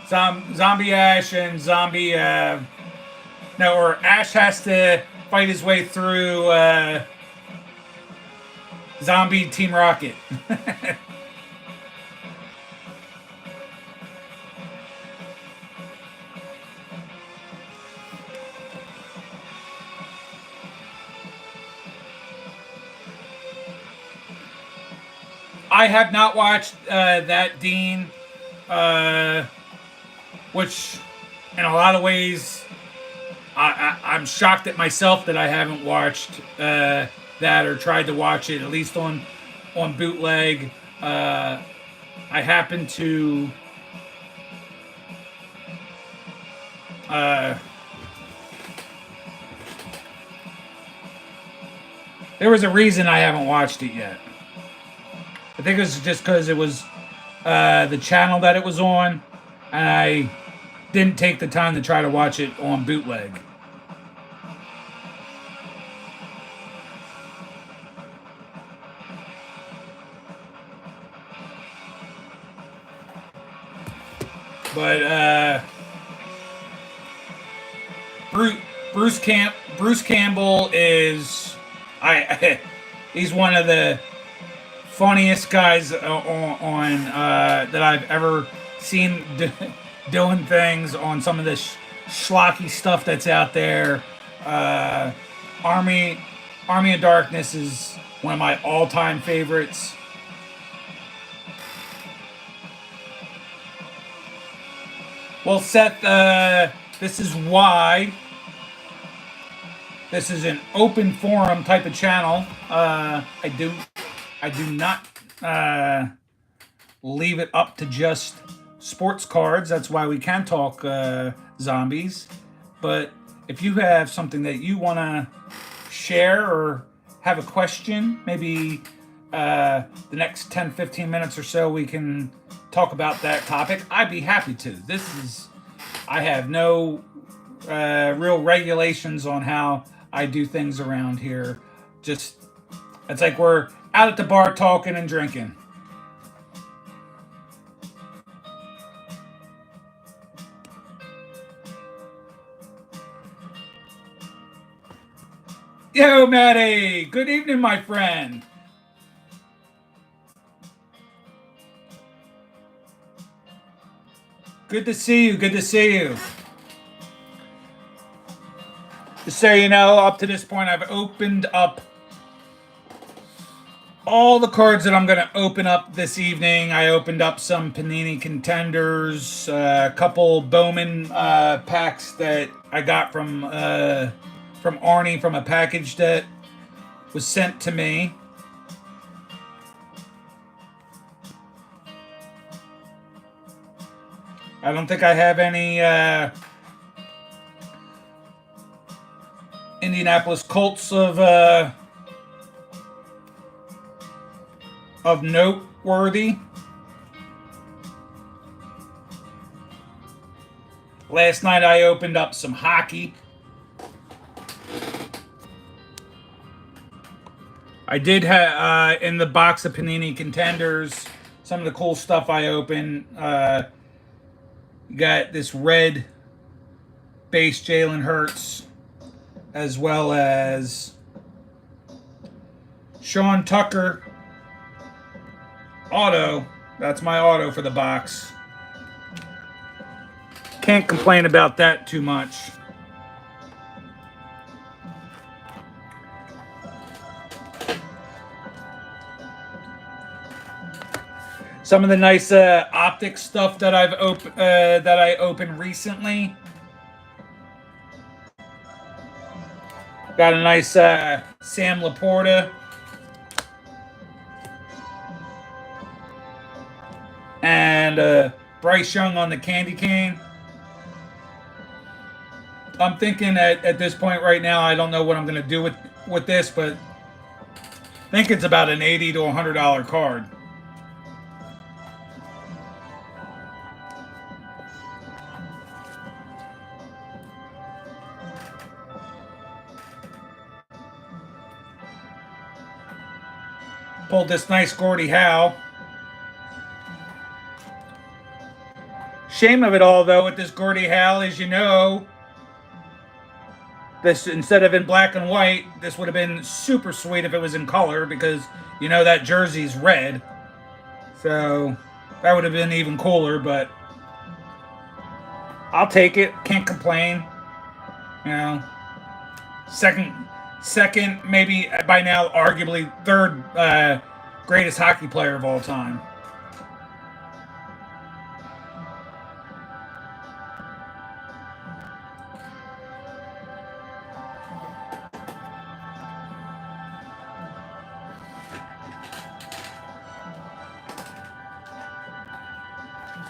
zombie Ash and zombie. No, or Ash has to fight his way through zombie Team Rocket. I have not watched that Dean, uh, which in a lot of ways I'm shocked at myself that I haven't watched that or tried to watch it at least on bootleg. I happen to uh, there was a reason I haven't watched it yet. I think it was just because it was the channel that it was on, and I didn't take the time to try to watch it on bootleg. But Bruce Bruce Campbell is he's one of the funniest guys on that I've ever seen doing things on some of this schlocky stuff that's out there. Uh, Army Army of Darkness is one of my all-time favorites. Well, Seth, this is why this is an open forum type of channel. I do not leave it up to just sports cards. That's why we can talk zombies. But if you have something that you want to share or have a question, maybe the next 10, 15 minutes or so, we can talk about that topic. I'd be happy to. I have no real regulations on how I do things around here. Just, it's like we're out at the bar talking and drinking. Yo, Maddie. Good evening, my friend. Good to see you. Good to see you. Just so you know, up to this point, I've opened up all the cards that I'm going to open up this evening. I opened up some Panini Contenders, a couple Bowman packs that I got from Arnie from a package that was sent to me. I don't think I have any Indianapolis Colts of noteworthy. Last night I opened up some hockey. I did have in the box of Panini Contenders some of the cool stuff I opened. You got this red base Jalen Hurts, as well as Sean Tucker auto. That's my auto for the box. Can't complain about that too much. Some of the nice optic stuff that I opened recently. Got a nice Sam Laporta and Bryce Young on the candy cane. I'm thinking at this point right now, I don't know what I'm going to do with this, but I think it's about an $80 to $100 card. Pulled this nice Gordie Howe. Shame of it all, though, with this Gordie Howe, as you know, this, instead of in black and white, this would have been super sweet if it was in color, because you know that jersey's red. So that would have been even cooler, but I'll take it. Can't complain. You know, second, maybe by now, arguably third greatest hockey player of all time.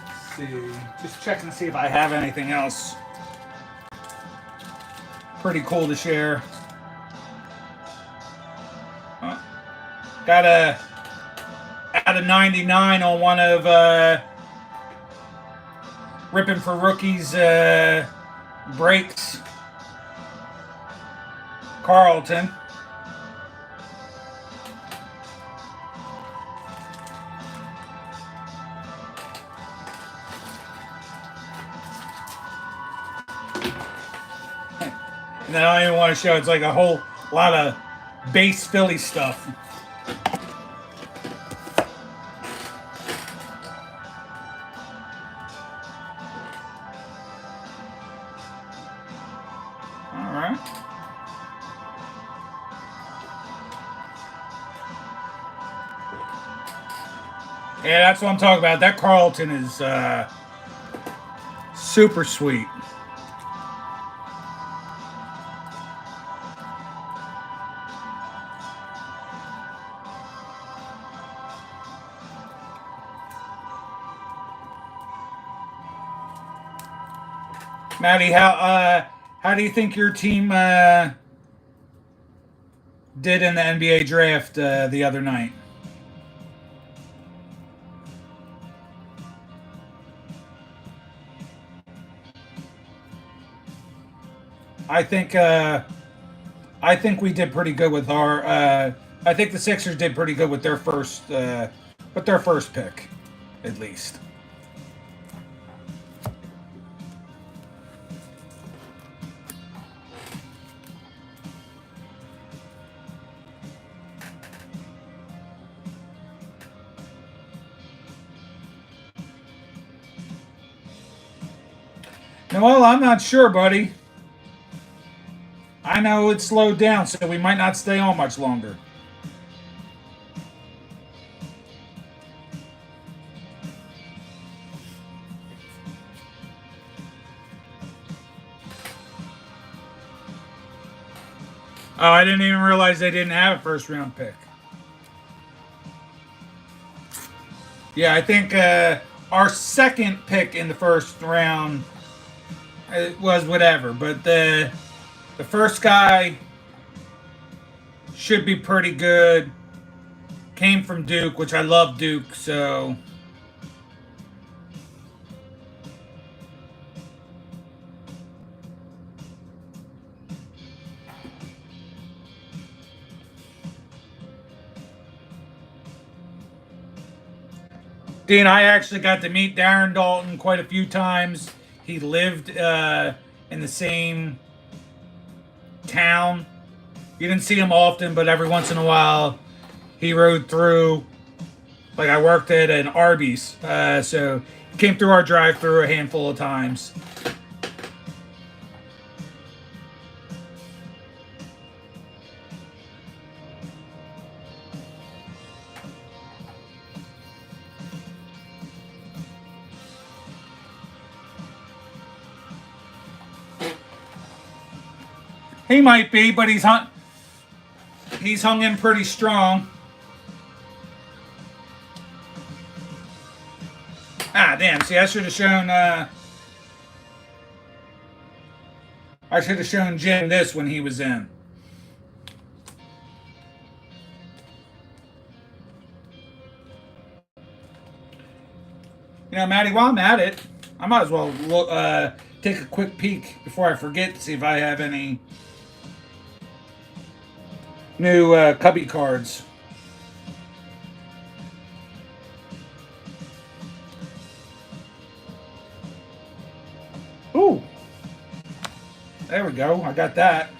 Let's see, just checking to see if I have anything else pretty cool to share. Got a out of 99 on one of Ripping for Rookies breaks. Carlton. And then I don't even want to show, it's like a whole lot of base Philly stuff. All right. Yeah, that's what I'm talking about. That Carlton is super sweet. Maddie, how How do you think your team did in the NBA draft the other night? I think I think we did pretty good with our. I think the Sixers did pretty good with their first pick, at least. No, well, I'm not sure, buddy. I know it slowed down, so we might not stay on much longer. Oh, I didn't even realize they didn't have a first round pick. Yeah, I think our second pick in the first round was whatever, but the first guy should be pretty good. Came from Duke, which I love Duke, so Dean, I actually got to meet Darren Dalton quite a few times. He lived in the same town. You didn't see him often, but every once in a while he rode through. Like I worked at an Arby's, so he came through our drive-through a handful of times. He might be, but he's hung in pretty strong. Ah, damn! See, I should have shown Jim this when he was in. You know, Maddie, while I'm at it, I might as well take a quick peek before I forget to see if I have any new cubby cards. Ooh, there we go. I got that.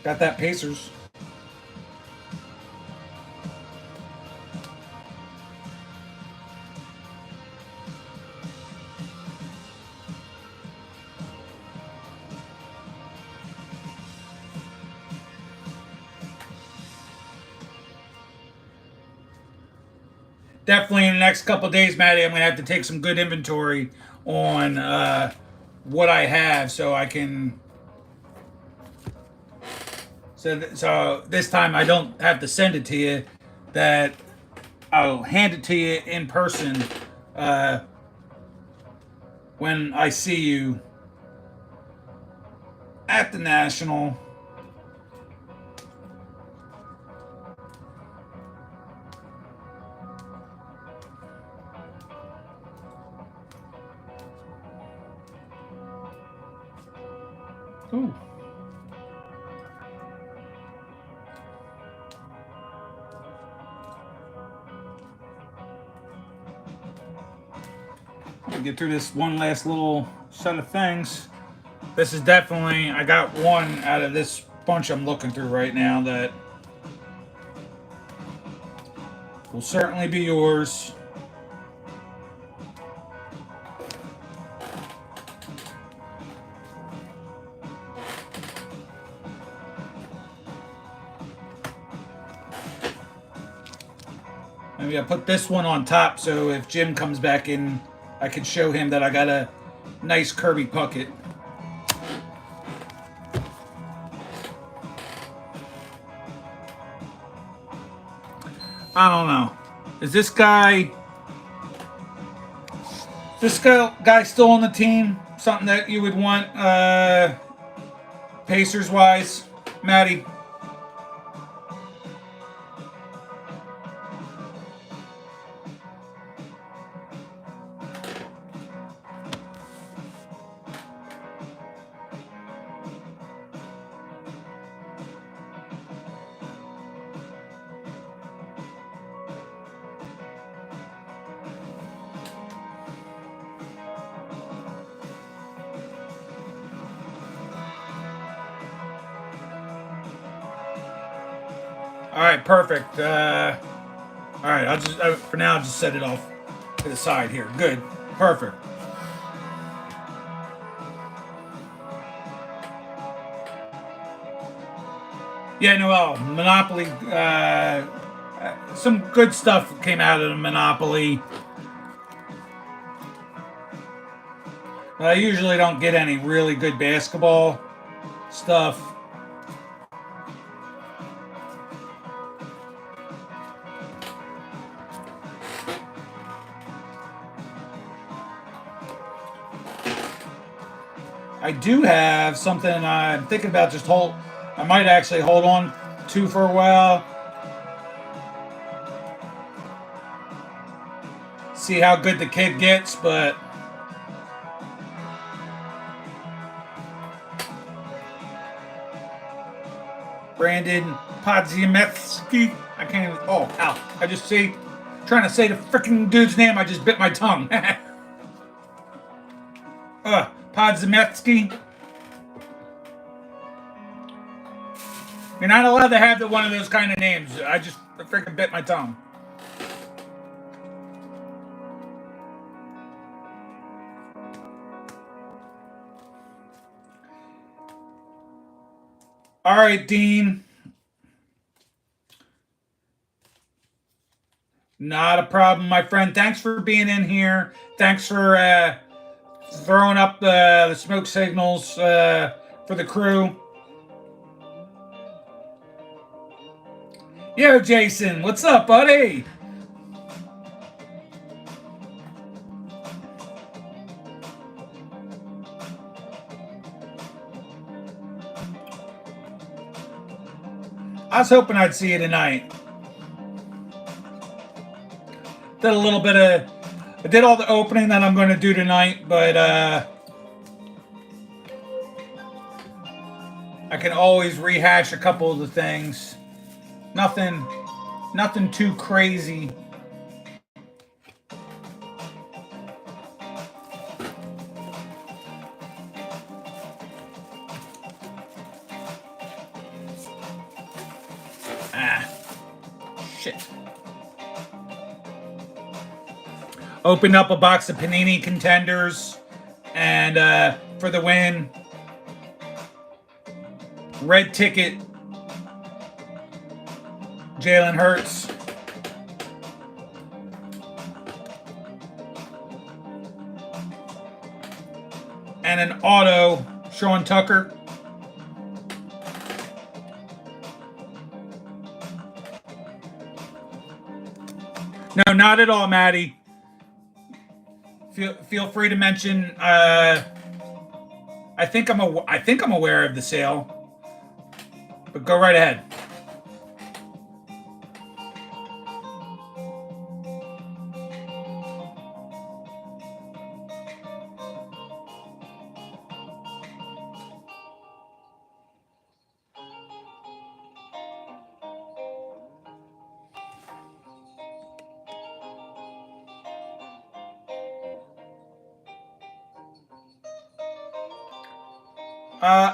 Got that Pacers. Definitely in the next couple of days, Maddie, I'm going to have to take some good inventory on what I have so I can. So this time I don't have to send it to you. That I'll hand it to you in person uh, when I see you at the National. Ooh. I'll get through this one last little set of things. This is definitely, I got one out of this bunch I'm looking through right now that will certainly be yours. Maybe I put this one on top so if Jim comes back in, I can show him that I got a nice Kirby Puckett. I don't know. Is this guy still on the team? something that you would want Pacers wise, Maddie? All right, perfect. All right, for now I'll just set it off to the side here. Good, perfect. Yeah, Noel, Monopoly. Some good stuff came out of the Monopoly. I usually don't get any really good basketball stuff. I do have something I'm thinking about I might actually hold on to for a while. See how good the kid gets, but Brandon Podziemski. I can't even. Oh, ow. I just trying to say the freaking dude's name. I just bit my tongue. Podziemski. You're not allowed to have one of those kind of names. I just freaking bit my tongue. All right, Dean. Not a problem, my friend. Thanks for being in here. Thanks for throwing up the smoke signals for the crew. Yo, Jason, what's up, buddy? I was hoping I'd see you tonight. I did all the opening that I'm going to do tonight, but I can always rehash a couple of the things. Nothing too crazy. Shit. Opened up a box of Panini Contenders, and for the win, red ticket, Jalen Hurts. And an auto, Sean Tucker. No, not at all, Maddie. Feel free to mention. I think I'm aware of the sale, but go right ahead.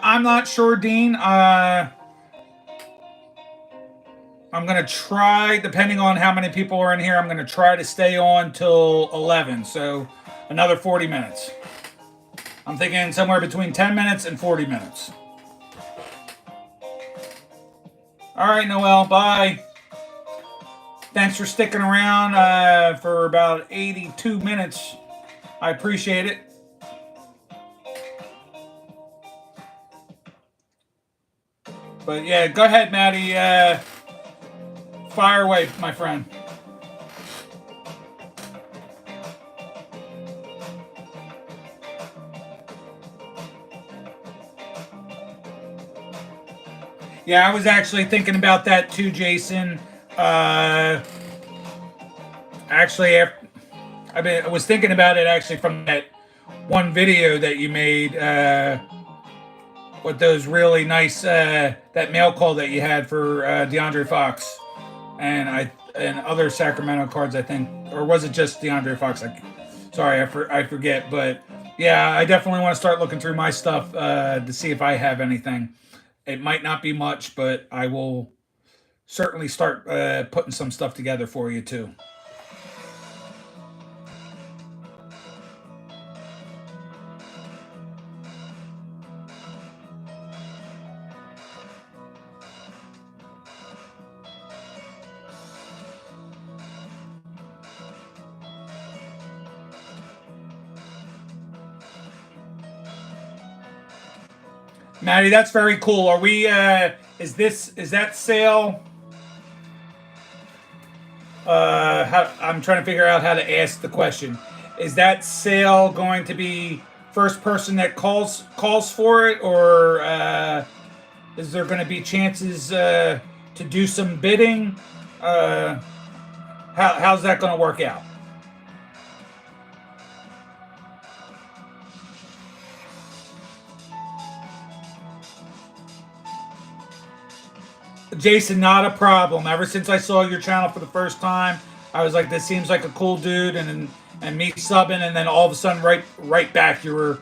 I'm not sure, Dean. I'm going to try, depending on how many people are in here, I'm going to try to stay on till 11. So another 40 minutes. I'm thinking somewhere between 10 minutes and 40 minutes. All right, Noel, bye. Thanks for sticking around for about 82 minutes. I appreciate it. But yeah, go ahead, Maddie. Fire away, my friend. Yeah, I was actually thinking about that too, Jason. Uh, actually, I was thinking about it actually from that one video that you made with those really nice that mail call that you had for DeAndre Fox and other Sacramento cards, I think, or was it just DeAndre Fox? Sorry, I forget, but yeah, I definitely want to start looking through my stuff to see if I have anything. It might not be much, but I will certainly start putting some stuff together for you too. Maddie, that's very cool. Are we? Is that sale? I'm trying to figure out how to ask the question. Is that sale going to be first person that calls for it, or is there going to be chances to do some bidding? Uh, how's that going to work out? Jason, not a problem. Ever since I saw your channel for the first time, I was like, this seems like a cool dude, and me subbing, and then all of a sudden, right back, you were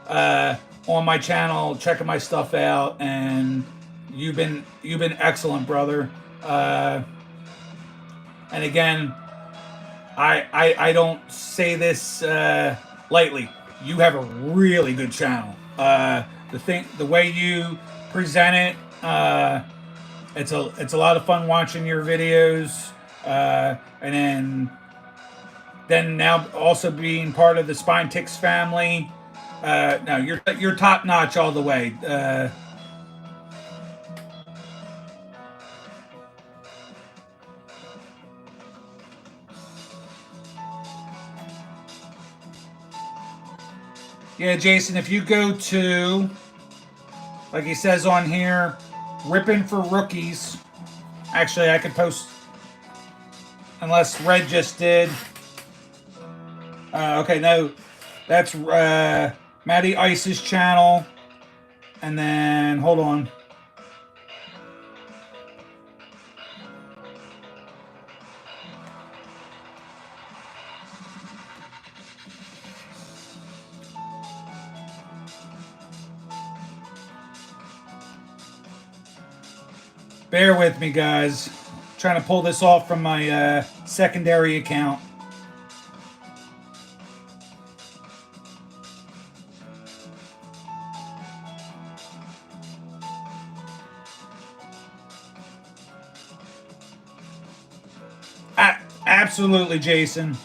on my channel checking my stuff out, and you've been excellent, brother. Uh, and again, I don't say this lightly. You have a really good channel. The way you present it. It's a lot of fun watching your videos, and then now also being part of the Spine Ticks family. No, you're top notch all the way. Yeah, Jason, if you go to, like he says on here, ripping for rookies. Actually, I could post, unless Red just did. Okay, no, that's Matty Ice's channel. And then, hold on. Bear with me, guys. Trying to pull this off from my secondary account. Absolutely, Jason.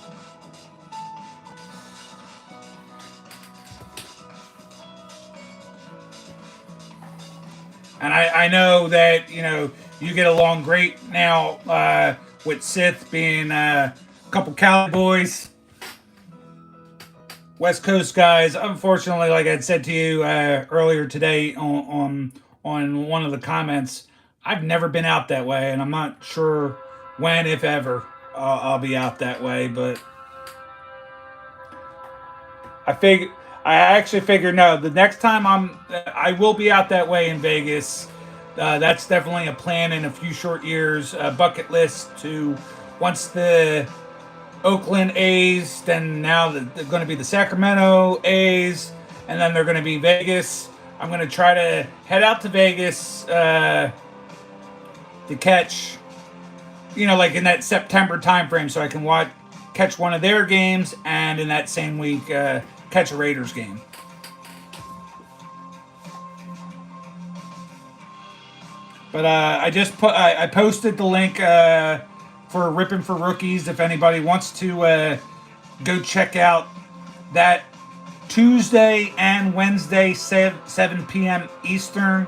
And I know that, you get along great now with Sith being a couple Cowboys, West Coast guys. Unfortunately, like I said to you earlier today on one of the comments, I've never been out that way, and I'm not sure when, if ever, I'll be out that way. But I figure I actually figure no. The next time I will be out that way in Vegas. That's definitely a plan in a few short years. Bucket list to once the Oakland A's, then now they're going to be the Sacramento A's, and then they're going to be Vegas. I'm going to try to head out to Vegas to catch, like in that September timeframe, so I can catch one of their games, and in that same week catch a Raiders game. But I posted the link for Ripping for Rookies if anybody wants to go check out that Tuesday and Wednesday 7 p.m. Eastern.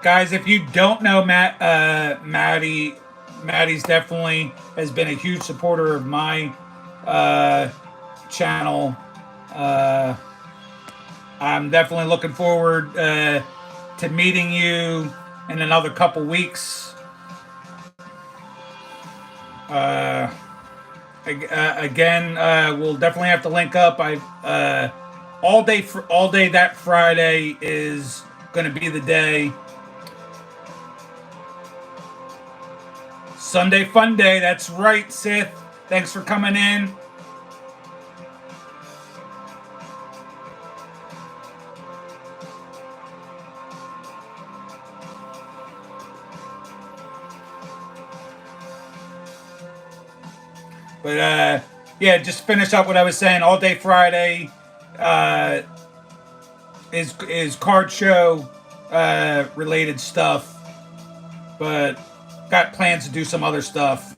Guys, if you don't know Maddie's definitely has been a huge supporter of my uh, channel. Uh, I'm definitely looking forward to meeting you in another couple weeks. Uh, again, we'll definitely have to link up. All day that Friday is going to be the day. Sunday Funday. That's right, Sith. Thanks for coming in. But yeah, just finish up what I was saying. All day Friday uh, is card show related stuff, but got plans to do some other stuff.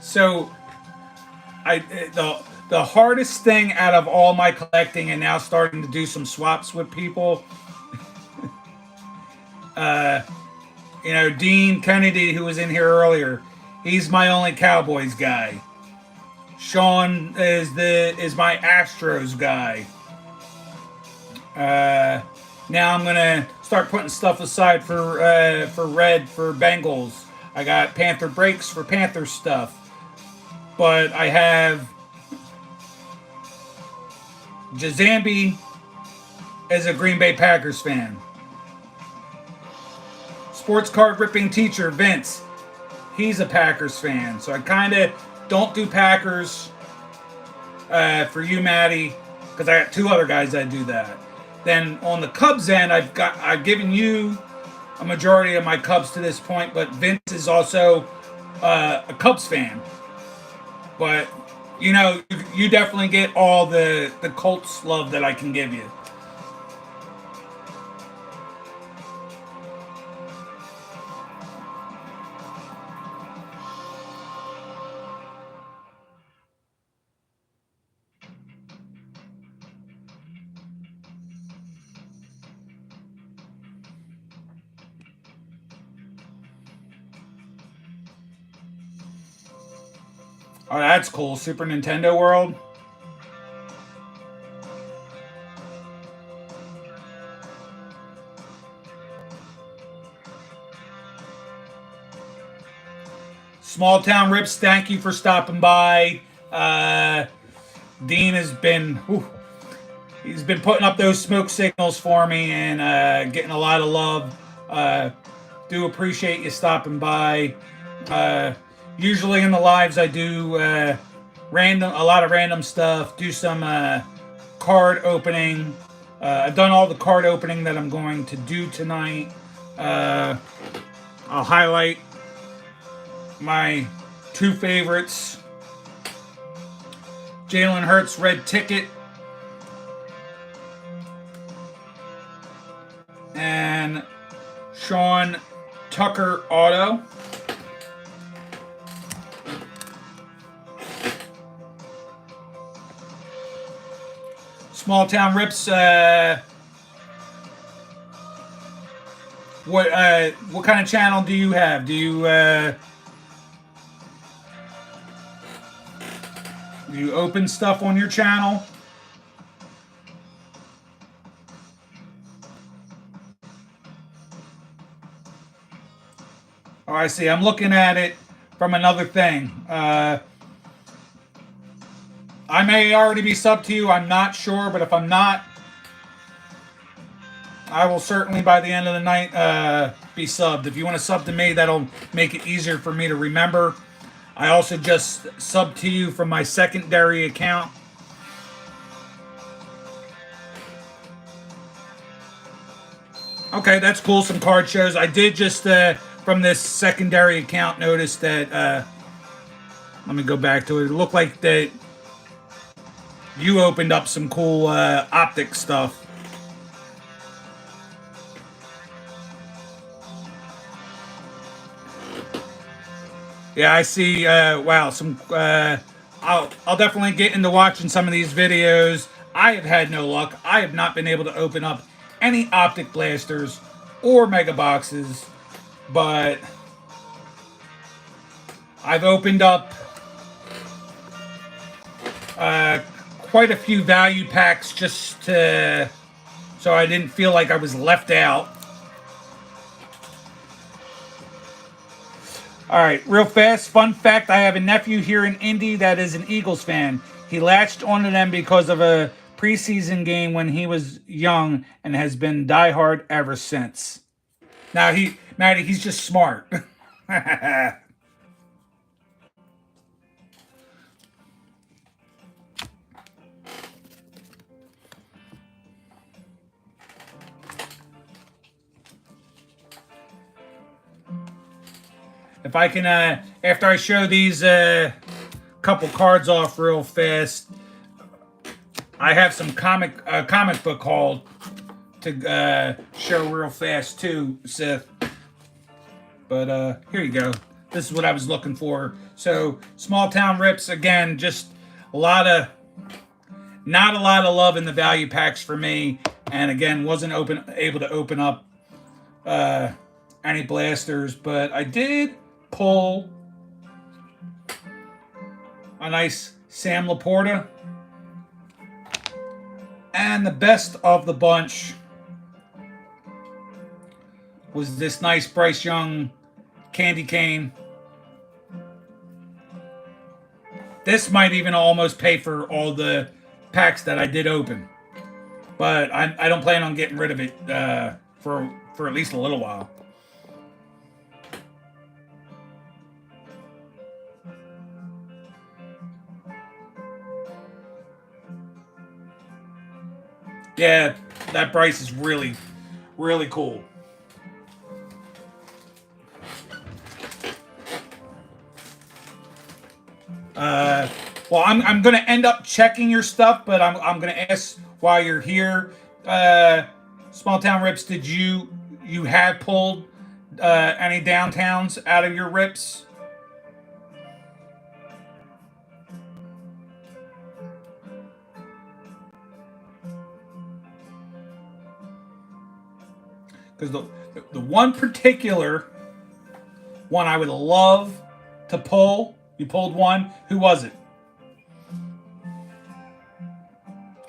So I the hardest thing out of all my collecting and now starting to do some swaps with people. Uh, Dean Kennedy, who was in here earlier, he's my only Cowboys guy. Sean is my Astros guy. Now I'm gonna start putting stuff aside for Red for Bengals. I got Panther breaks for Panther stuff, but I have Jazambi as a Green Bay Packers fan. Sports card ripping teacher Vince, he's a Packers fan, so I kind of don't do Packers for you, Maddie, because I got two other guys that do that. Then on the Cubs end, I've given you a majority of my Cubs to this point, but Vince is also a Cubs fan. But you definitely get all the Colts love that I can give you. Oh, that's cool. Super Nintendo World. Small Town Rips, thank you for stopping by. Dean has been, he's been putting up those smoke signals for me and getting a lot of love. Do appreciate you stopping by. Usually in the lives I do a lot of random stuff. Do some card opening. I've done all the card opening that I'm going to do tonight. I'll highlight my two favorites. Jalen Hurts red ticket and Sean Tucker auto. Small Town Rips. What kind of channel do you have? Do you open stuff on your channel? Oh, I see. I'm looking at it from another thing. I may already be subbed to you. I'm not sure, but if I'm not, I will certainly by the end of the night be subbed. If you want to sub to me, that'll make it easier for me to remember. I also just subbed to you from my secondary account. Okay, that's cool. Some card shows. I did just from this secondary account notice that. Let me go back to it. It looked like that you opened up some cool optic stuff. Yeah, I see. Wow, some I'll definitely get into watching some of these videos. I have had no luck. I have not been able to open up any optic blasters or mega boxes, but I've opened up quite a few value packs just to, so I didn't feel like I was left out. All right, real fast, fun fact, I have a nephew here in Indy that is an Eagles fan. He latched onto them because of a preseason game when he was young and has been diehard ever since. Now he's just smart. If I can, after I show these couple cards off real fast, I have some comic book haul to show real fast too, Seth. But here you go. This is what I was looking for. So small town rips again. Just not a lot of love in the value packs for me. And again, wasn't able to open up any blasters, but I did pull a nice Sam Laporta. And the best of the bunch was this nice Bryce Young candy cane. This might even almost pay for all the packs that I did open. But I don't plan on getting rid of it for at least a little while. Yeah, that Bryce is really, really cool. Well, I'm gonna end up checking your stuff, but I'm gonna ask while you're here. Small Town Rips, did you have pulled any downtowns out of your rips? Because the one particular one I would love to pull, you pulled one. Who was it?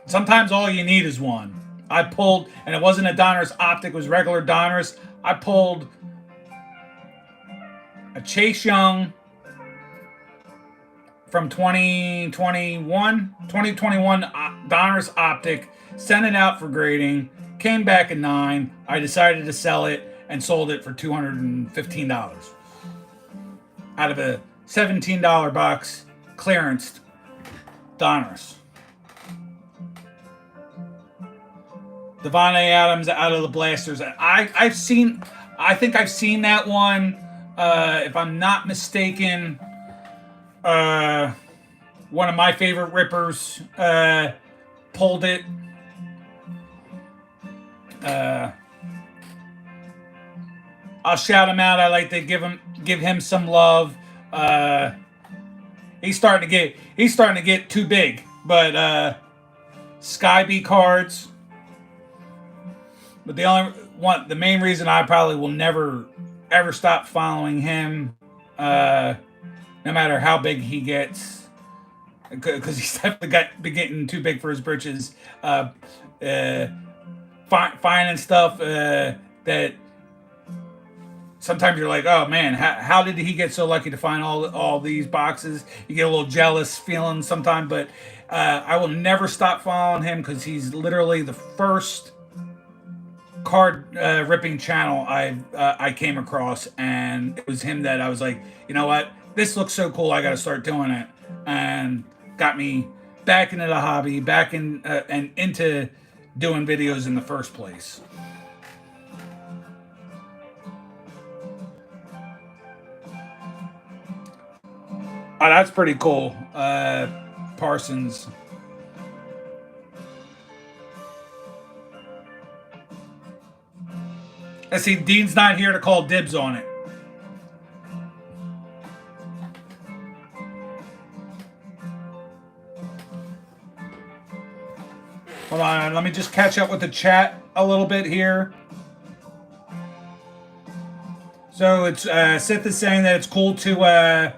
Sometimes all you need is one. I pulled, and it wasn't a Donruss Optic, it was regular Donruss. I pulled a Chase Young from 2021 Donruss Optic, sent it out for grading, came back at 9. I decided to sell it and sold it for $215 out of a $17 box clearanced Donruss. Devontae Adams out of the blasters. I think I've seen that one. If I'm not mistaken, one of my favorite rippers pulled it. I'll shout him out. I like to give him some love. He's starting to get too big. But Sky B cards. But the main reason I probably will never ever stop following him, no matter how big he gets, because he's definitely been getting too big for his britches. Finding stuff that sometimes you're like, oh man, how did he get so lucky to find all these boxes? You get a little jealous feeling sometimes, but I will never stop following him because he's literally the first card ripping channel I came across, and it was him that I was like, you know what, this looks so cool, I got to start doing it, and got me back into the hobby, back in and into doing videos in the first place. Oh, that's pretty cool. Parsons. I see Dean's not here to call dibs on it. Hold on, let me just catch up with the chat a little bit here. So it's Sith is saying that it's cool to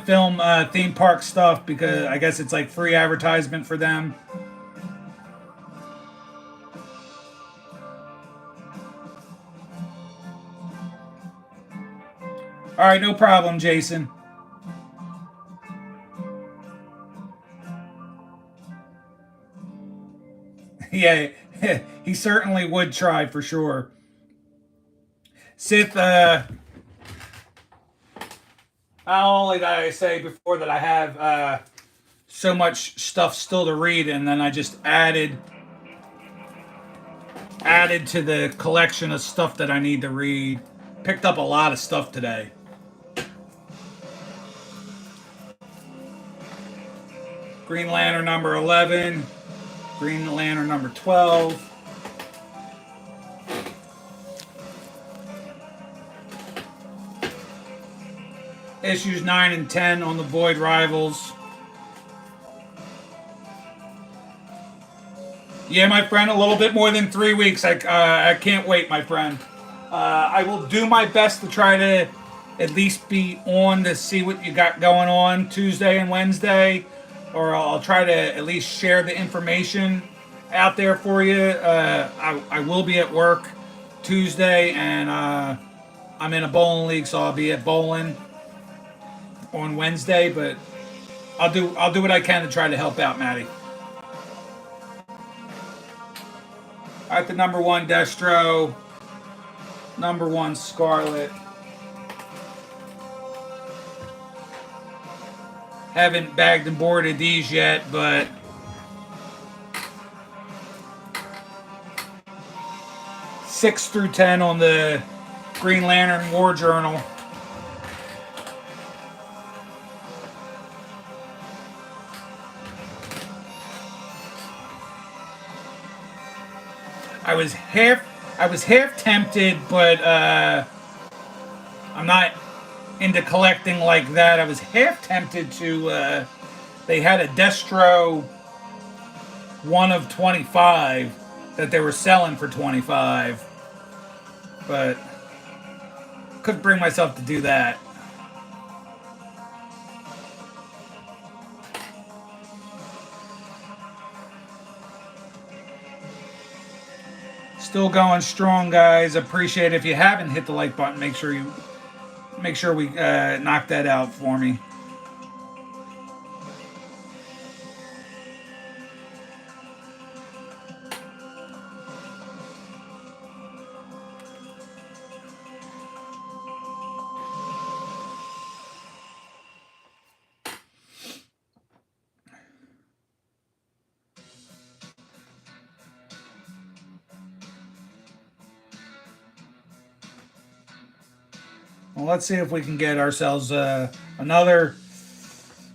film theme park stuff because I guess it's like free advertisement for them. All right, no problem, Jason. Yeah, he certainly would try for sure. Sith, not only did I say before that I have so much stuff still to read, and then I just added to the collection of stuff that I need to read. Picked up a lot of stuff today. Green Lantern number 11, Green Lantern number 12. Issues 9 and 10 on the Void Rivals. Yeah, my friend, a little bit more than 3 weeks. I can't wait, my friend. I will do my best to try to at least be on to see what you got going on Tuesday and Wednesday, or I'll try to at least share the information out there for you. I will be at work Tuesday, and I'm in a bowling league, so I'll be at bowling on Wednesday. But I'll do what I can to try to help out, Maddie. At the number 1 Destro, number 1 Scarlet. Haven't bagged and boarded these yet, but six through 10 on the Green Lantern War Journal. I was half tempted, but I'm not into collecting like that. I was half tempted to. They had a Destro 1 of 25 that they were selling for 25, but couldn't bring myself to do that. Still going strong, guys. Appreciate it. If you haven't hit the like button, make sure we knock that out for me. Well, let's see if we can get ourselves another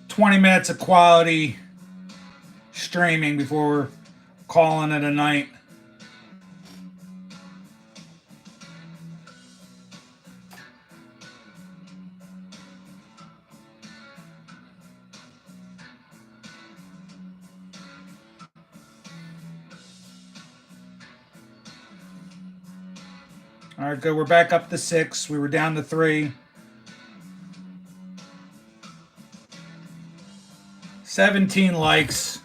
20 minutes of quality streaming before we're calling it a night. All right, good. We're back up to 6. We were down to 3. 17 likes.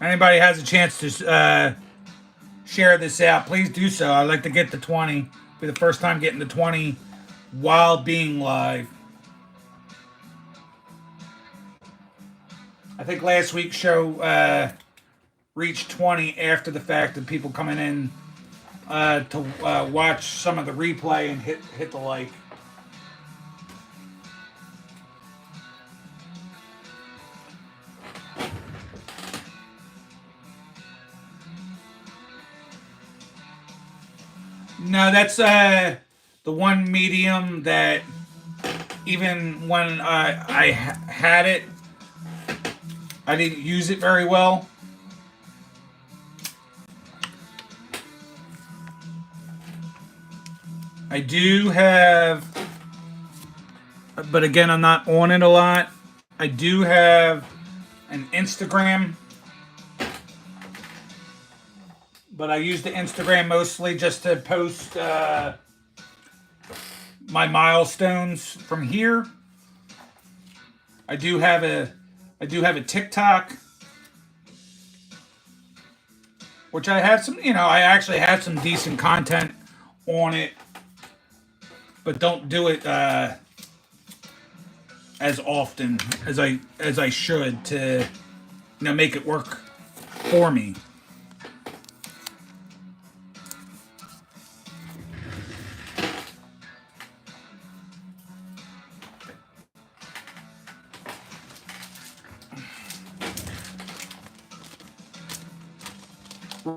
Anybody has a chance to share this out, please do so. I'd like to get to 20. Be the first time getting to 20 while being live. I think last week's show reached 20 after the fact of people coming in to watch some of the replay and hit the like. No, that's the one medium that even when I had it, I didn't use it very well. I do have, but again, I'm not on it a lot. I do have an Instagram but I use the Instagram mostly just to post my milestones from here. I do have a TikTok, which I have some, I actually have some decent content on it, but don't do it as often as I should to make it work for me.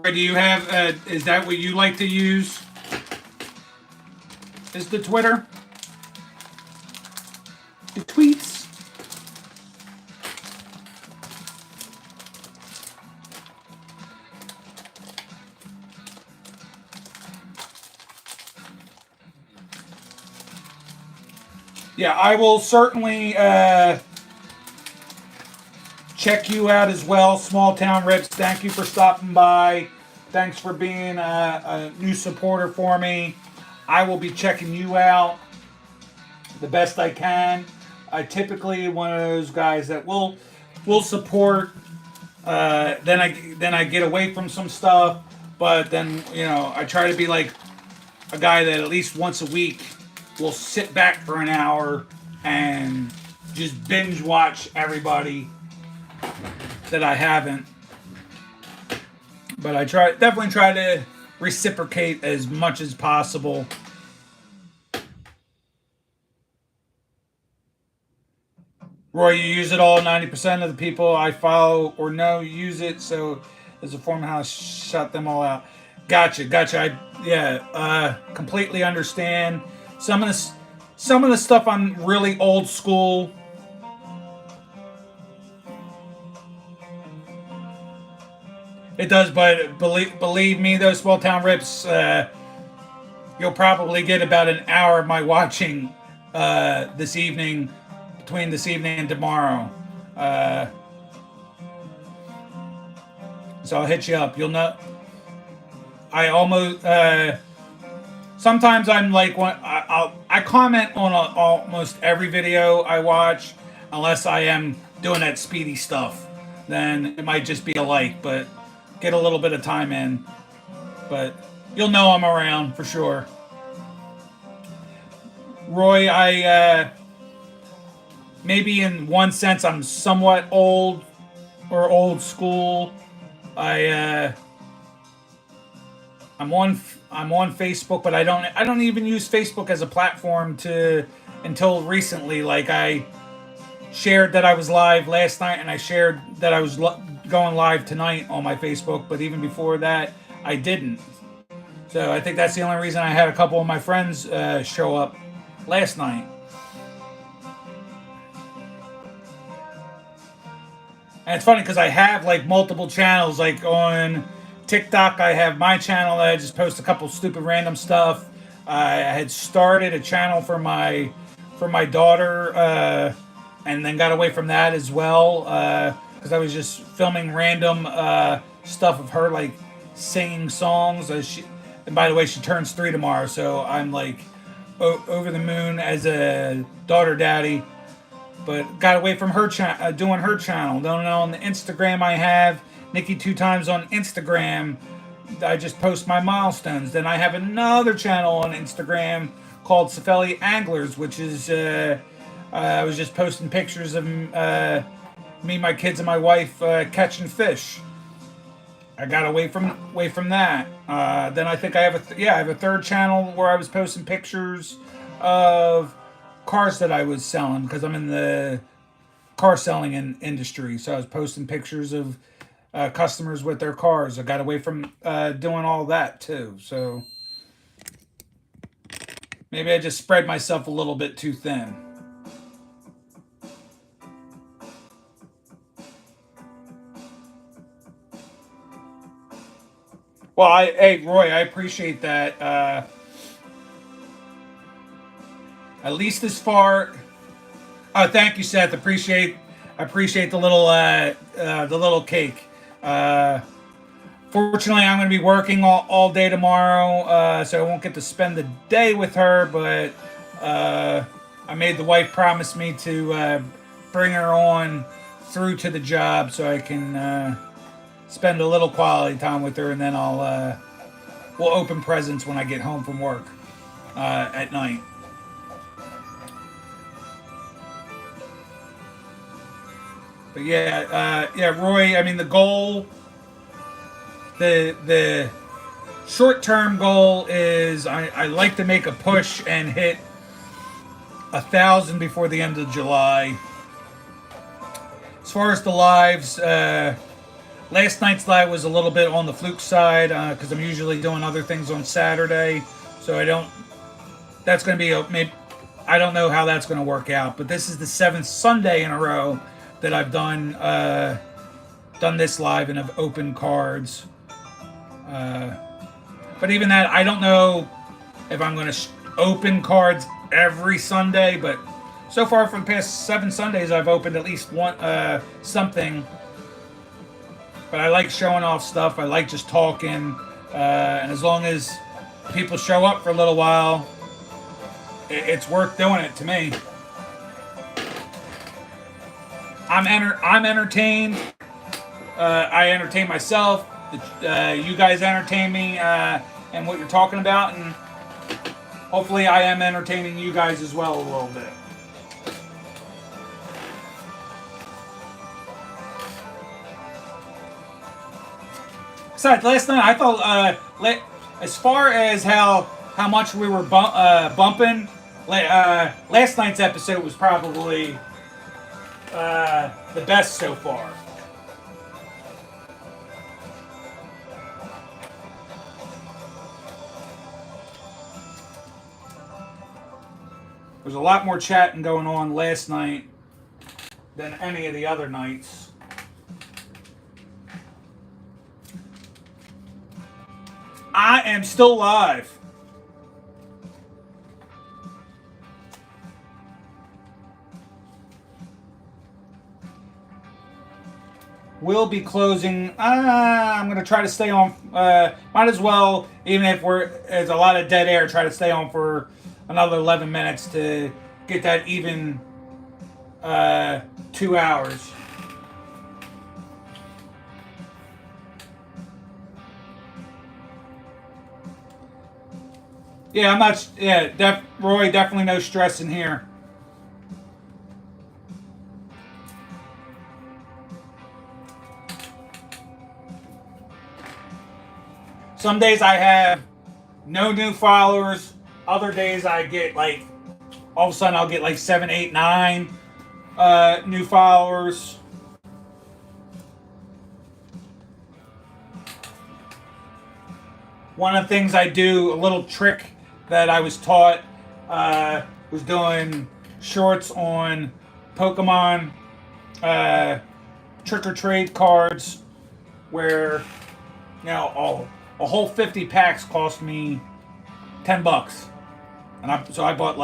Do you have, is that what you like to use? Is the Twitter? The tweets? Yeah, I will certainly check you out as well, Small Town Rips. Thank you for stopping by. Thanks for being a new supporter for me. I will be checking you out the best I can. I typically one of those guys that will support. Then I get away from some stuff, but then I try to be like a guy that at least once a week will sit back for an hour and just binge watch everybody that I haven't. But I definitely try to reciprocate as much as possible. Roy, you use it all. 90% of the people I follow or know use it, so there's a form of how to shut them all out. Gotcha. I completely understand. Some of the stuff I'm really old school. It does, but believe me, those Small Town Rips, you'll probably get about an hour of my watching this evening, between this evening and tomorrow. So I'll hit you up. You'll know. I almost sometimes I'm like I comment on almost every video I watch, unless I am doing that speedy stuff. Then it might just be a like, but get a little bit of time in. But you'll know I'm around for sure. Roy, I maybe in one sense I'm somewhat old or old school. I'm on Facebook, but I don't even use Facebook as a platform until recently. Like I shared that I was live last night, and I shared that I was going live tonight on my Facebook. But even before that, I didn't. So I think that's the only reason I had a couple of my friends show up last night. And it's funny because I have like multiple channels. Like on TikTok, I have my channel that I just post a couple stupid random stuff. I had started a channel for my daughter, and then got away from that as well because I was just filming random stuff of her, like singing songs. And by the way, she turns 3 tomorrow, so I'm like over the moon as a daughter daddy. But got away from her doing her channel. Don't know, on the Instagram I have Nikki 2 times on Instagram. I just post my milestones. Then I have another channel on Instagram called Cefelli Anglers, which is I was just posting pictures of me, my kids, and my wife catching fish. I got away from that. Then I think I have a third channel where I was posting pictures of cars that I was selling because I'm in the car selling industry. So I was posting pictures of customers with their cars. I got away from doing all that too. So maybe I just spread myself a little bit too thin. Well, hey Roy, I appreciate that. At least as far. Oh, thank you, Seth. Appreciate the little cake. Fortunately, I'm going to be working all day tomorrow, so I won't get to spend the day with her. But I made the wife promise me to bring her on through to the job so I can spend a little quality time with her, and then we'll open presents when I get home from work at night. But yeah, Roy. I mean, the short term goal is I like to make a push and hit 1,000 before the end of July. As far as the lives, last night's live was a little bit on the fluke side because I'm usually doing other things on Saturday, so I don't. That's going to be maybe. I don't know how that's going to work out, but this is the 7th Sunday in a row that I've done this live and have opened cards. But even that, I don't know if I'm going to open cards every Sunday. But so far, for the past 7 Sundays, I've opened at least one something. But I like showing off stuff. I like just talking, and as long as people show up for a little while, it's worth doing it to me. I'm entertained. I entertain myself. You guys entertain me and what you're talking about, and hopefully I am entertaining you guys as well a little bit. Besides, last night I thought, as far as how much we were bumping, last night's episode was probably the best so far. There's a lot more chatting going on last night than any of the other nights. I am still live. Will be closing. I'm going to try to stay on. Might as well, even if there's a lot of dead air, try to stay on for another 11 minutes to get that even 2 hours. Yeah, I'm not. Yeah, Roy, definitely no stress in here. Some days I have no new followers. Other days I get like, all of a sudden I'll get like 7, 8, 9 new followers. One of the things I do, a little trick that I was taught, was doing shorts on Pokemon trick or trade cards, where a whole 50 packs cost me $10, and I bought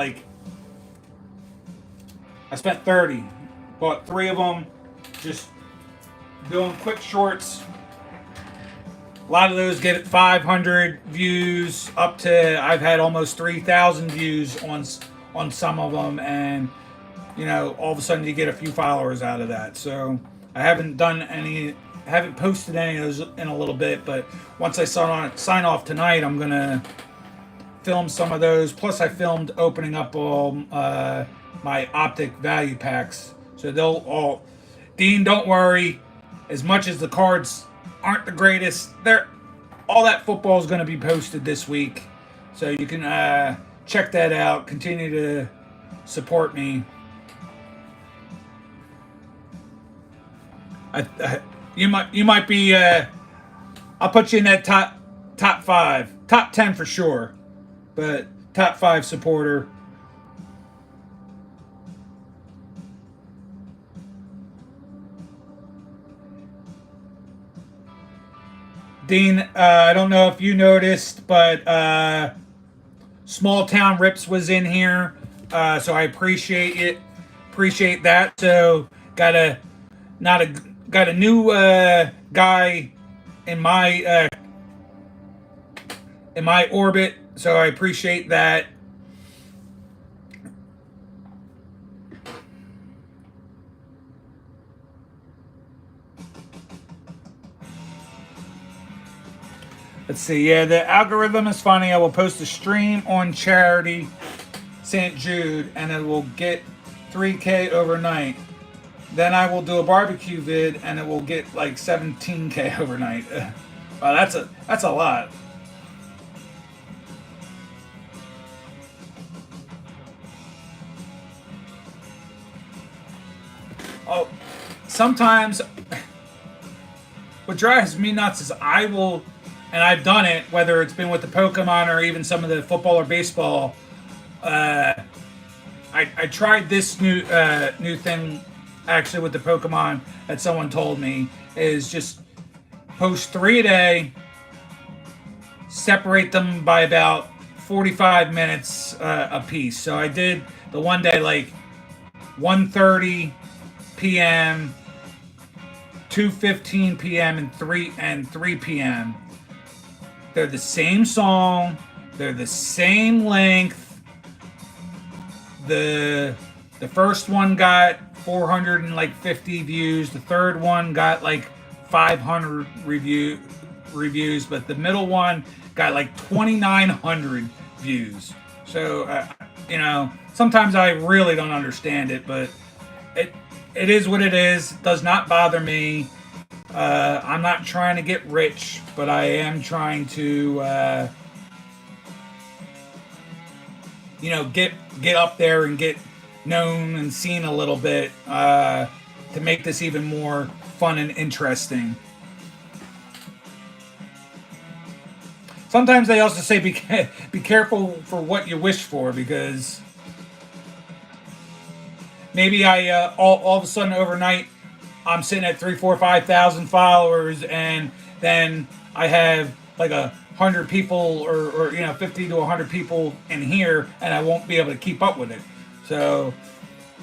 I spent 30, bought 3 of them, just doing quick shorts. A lot of those get 500 views up to, I've had almost 3,000 views on some of them, and all of a sudden you get a few followers out of that. So I haven't posted any of those in a little bit, but once I sign off tonight, I'm gonna film some of those. Plus, I filmed opening up all my optic value packs, so they'll all. Dean, don't worry. As much as the cards aren't the greatest, all that football is going to be posted this week, so you can check that out. Continue to support me. You might be. I'll put you in that top 5, top 10 for sure, but top 5 supporter. Dean, I don't know if you noticed, but Small Town Rips was in here, so I appreciate it. Appreciate that. So got a new guy in my orbit, so I appreciate that. Let's see. Yeah, the algorithm is funny. I will post a stream on charity St. Jude, and it will get 3K overnight. Then I will do a barbecue vid, and it will get like 17K overnight. Wow, that's a lot. Oh, sometimes what drives me nuts is I will, and I've done it, whether it's been with the Pokemon or even some of the football or baseball. I tried this new thing actually with the Pokemon that someone told me is just post 3 a day, separate them by about 45 minutes a piece. So I did the one day like 1:30 p.m., 2:15 p.m. and 3 p.m. They're the same song, they're the same length. The first one got 450 views. The third one got like 500 reviews, but the middle one got like 2,900 views. So sometimes I really don't understand it, but it is what it is. It does not bother me. I'm not trying to get rich, but I am trying to get up there and get known and seen a little bit to make this even more fun and interesting. Sometimes they also say be careful for what you wish for, because maybe I all of a sudden overnight I'm sitting at 3, 4, 5,000 followers, and then I have like 100 people or 50 to 100 people in here, and I won't be able to keep up with it. So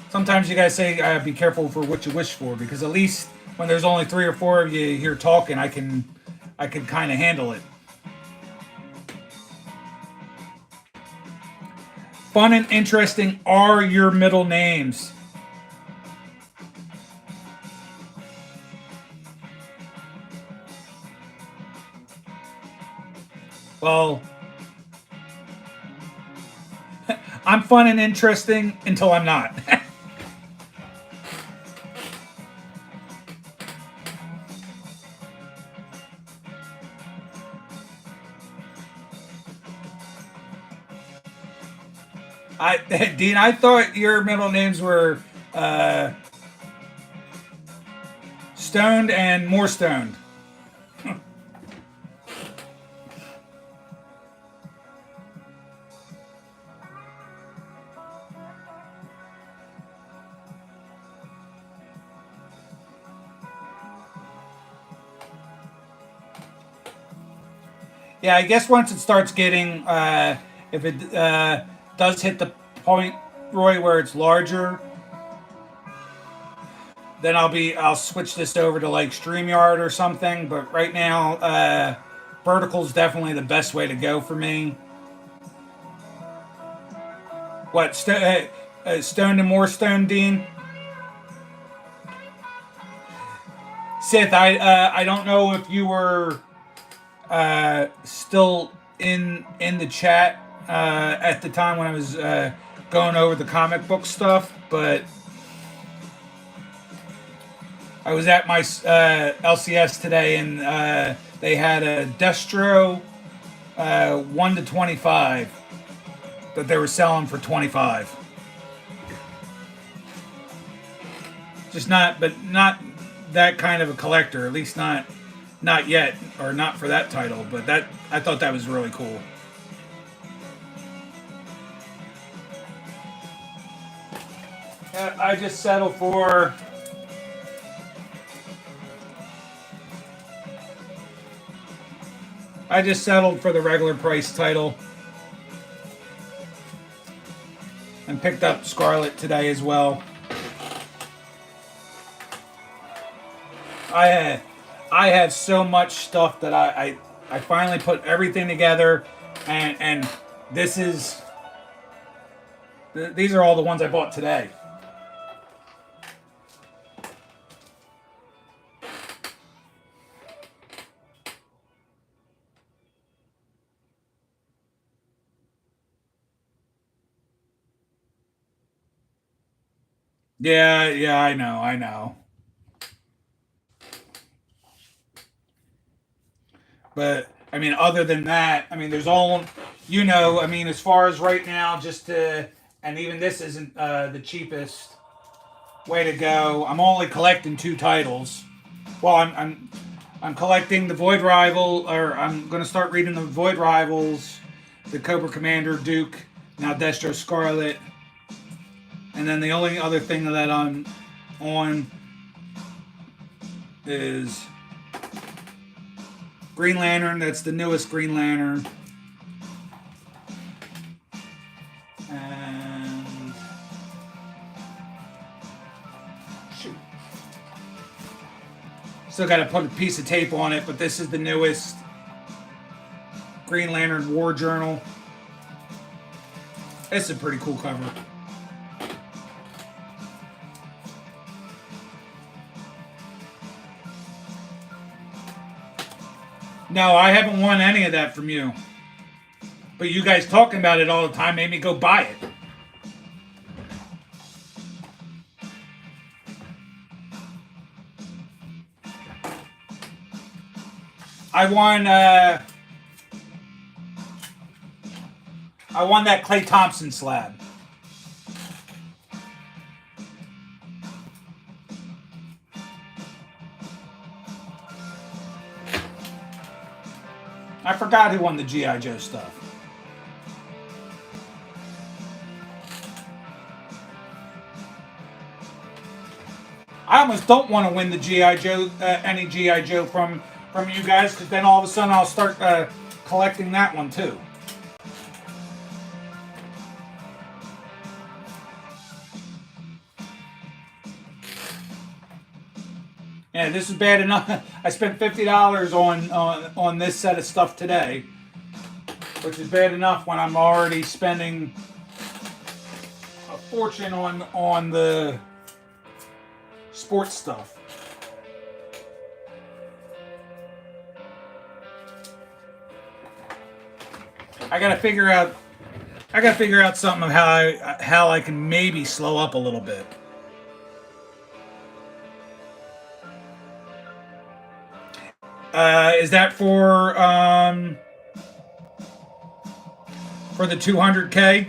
sometimes you guys say be careful for what you wish for, because at least when there's only 3 or 4 of you here talking, I can kind of handle it. Fun and interesting are your middle names. Well, I'm fun and interesting until I'm not. Dean, I thought your middle names were Stoned and More Stoned. Yeah, I guess once it starts getting, if it does hit the point, Roy, where it's larger, then I'll switch this over to like StreamYard or something. But right now, vertical is definitely the best way to go for me. What Stoned and More Stoned, Dean? Sith, I don't know if you were still in the chat at the time when I was going over the comic book stuff, but I was at my LCS today, and they had a Destro 1 to 25 that they were selling for 25. Just not that kind of a collector, at least not yet, or not for that title. But that I thought that was really cool. I just settled for the regular price title, and picked up Scarlet today as well. I had so much stuff that I finally put everything together, and this is these are all the ones I bought today. Yeah, yeah, I know, I know. But I mean, other than that, I mean, there's all, I mean, as far as right now, just to, and even this isn't the cheapest way to go. I'm only collecting two titles. Well, I'm collecting the Void Rival, or I'm going to start reading the Void Rivals, the Cobra Commander Duke, now Destro Scarlet, and then the only other thing that I'm on is Green Lantern. That's the newest Green Lantern. And shoot, still got to put a piece of tape on it, but this is the newest Green Lantern War Journal. It's a pretty cool cover. No, I haven't won any of that from you. But you guys talking about it all the time made me go buy it. I won that Klay Thompson slab. I forgot who won the G.I. Joe stuff. I almost don't want to win the G.I. Joe, any G.I. Joe from you guys, because then all of a sudden I'll start collecting that one too. Yeah, this is bad enough. I spent $50 on this set of stuff today, which is bad enough when I'm already spending a fortune on the sports stuff. I gotta figure out something of how I can maybe slow up a little bit. Is that for the 200K?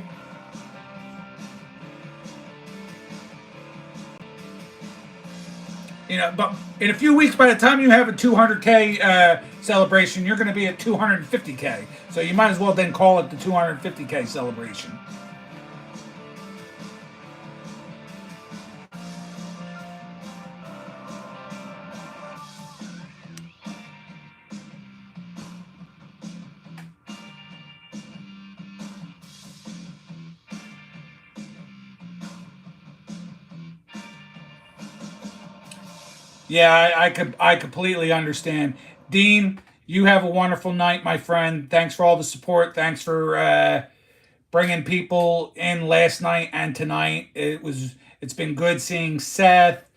But in a few weeks, by the time you have a 200K celebration, you're going to be at 250K. So you might as well then call it the 250K celebration. Yeah, I completely understand. Dean, you have a wonderful night, my friend. Thanks for all the support. Thanks for bringing people in last night and tonight. It's been good seeing Seth,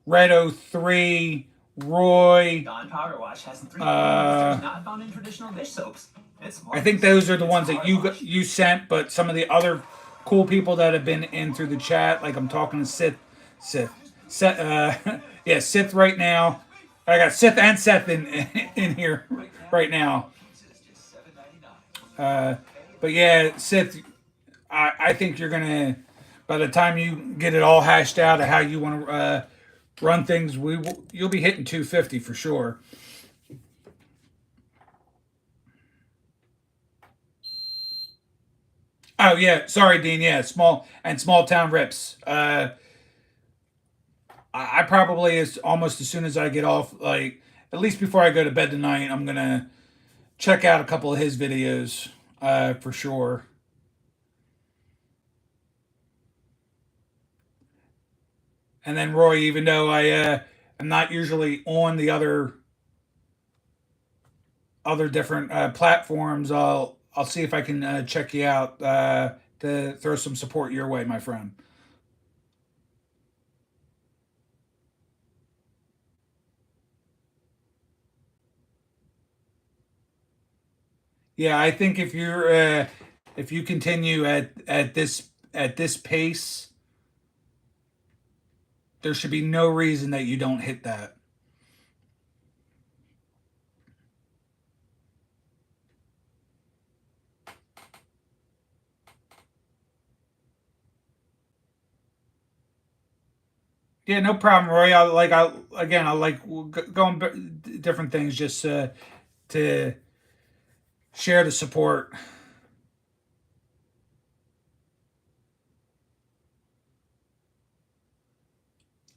Red03, Roy. Dawn Power Wash has three not found in traditional dish soaps. I think those are the ones that you sent, but some of the other cool people that have been in through the chat, like I'm talking to Sith, yeah, Sith right now. I got Sith and Seth in here right now. But yeah, Sith, I think you're gonna. By the time you get it all hashed out of how you want to run things, you'll be hitting 250 for sure. Oh yeah, sorry, Dean. Yeah, small town rips. I probably as soon as I get off, like at least before I go to bed tonight, I'm gonna check out a couple of his videos for sure. And then Roy, even though I'm not usually on the other different platforms. I'll see if I can check you out to throw some support your way, my friend. Yeah, I think if you continue at this pace, there should be no reason that you don't hit that. Yeah, no problem, Roy. I like going different things just to share the support.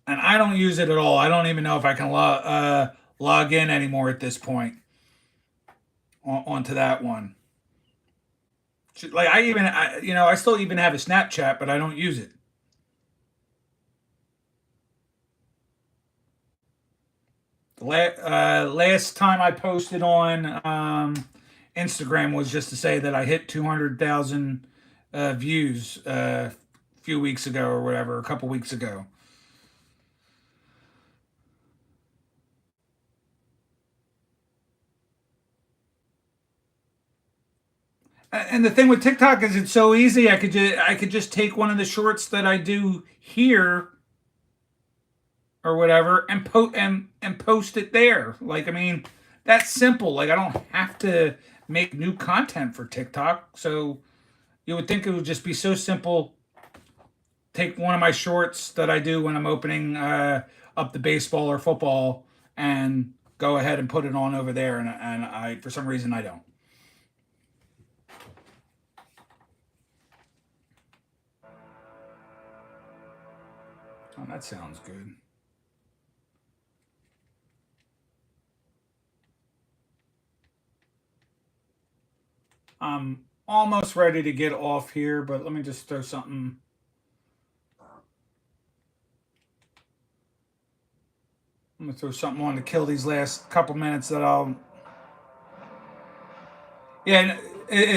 And I don't use it at all. I don't even know if I can log in anymore at this point onto that one. Like I still even have a Snapchat, but I don't use it. Last time I posted on Instagram was just to say that I hit 200,000 views a few weeks ago or whatever, a couple weeks ago. And the thing with TikTok is it's so easy. I could just take one of the shorts that I do here or whatever and post it there. Like, I mean, that's simple. Like, I don't have to make new content for TikTok. So you would think it would just be so simple. Take one of my shorts that I do when I'm opening up the baseball or football and go ahead and put it on over there. And I, for some reason, I don't. Oh, that sounds good. I'm almost ready to get off here, but let me just throw something. I'm gonna throw something on to kill these last couple minutes that I'll. Yeah,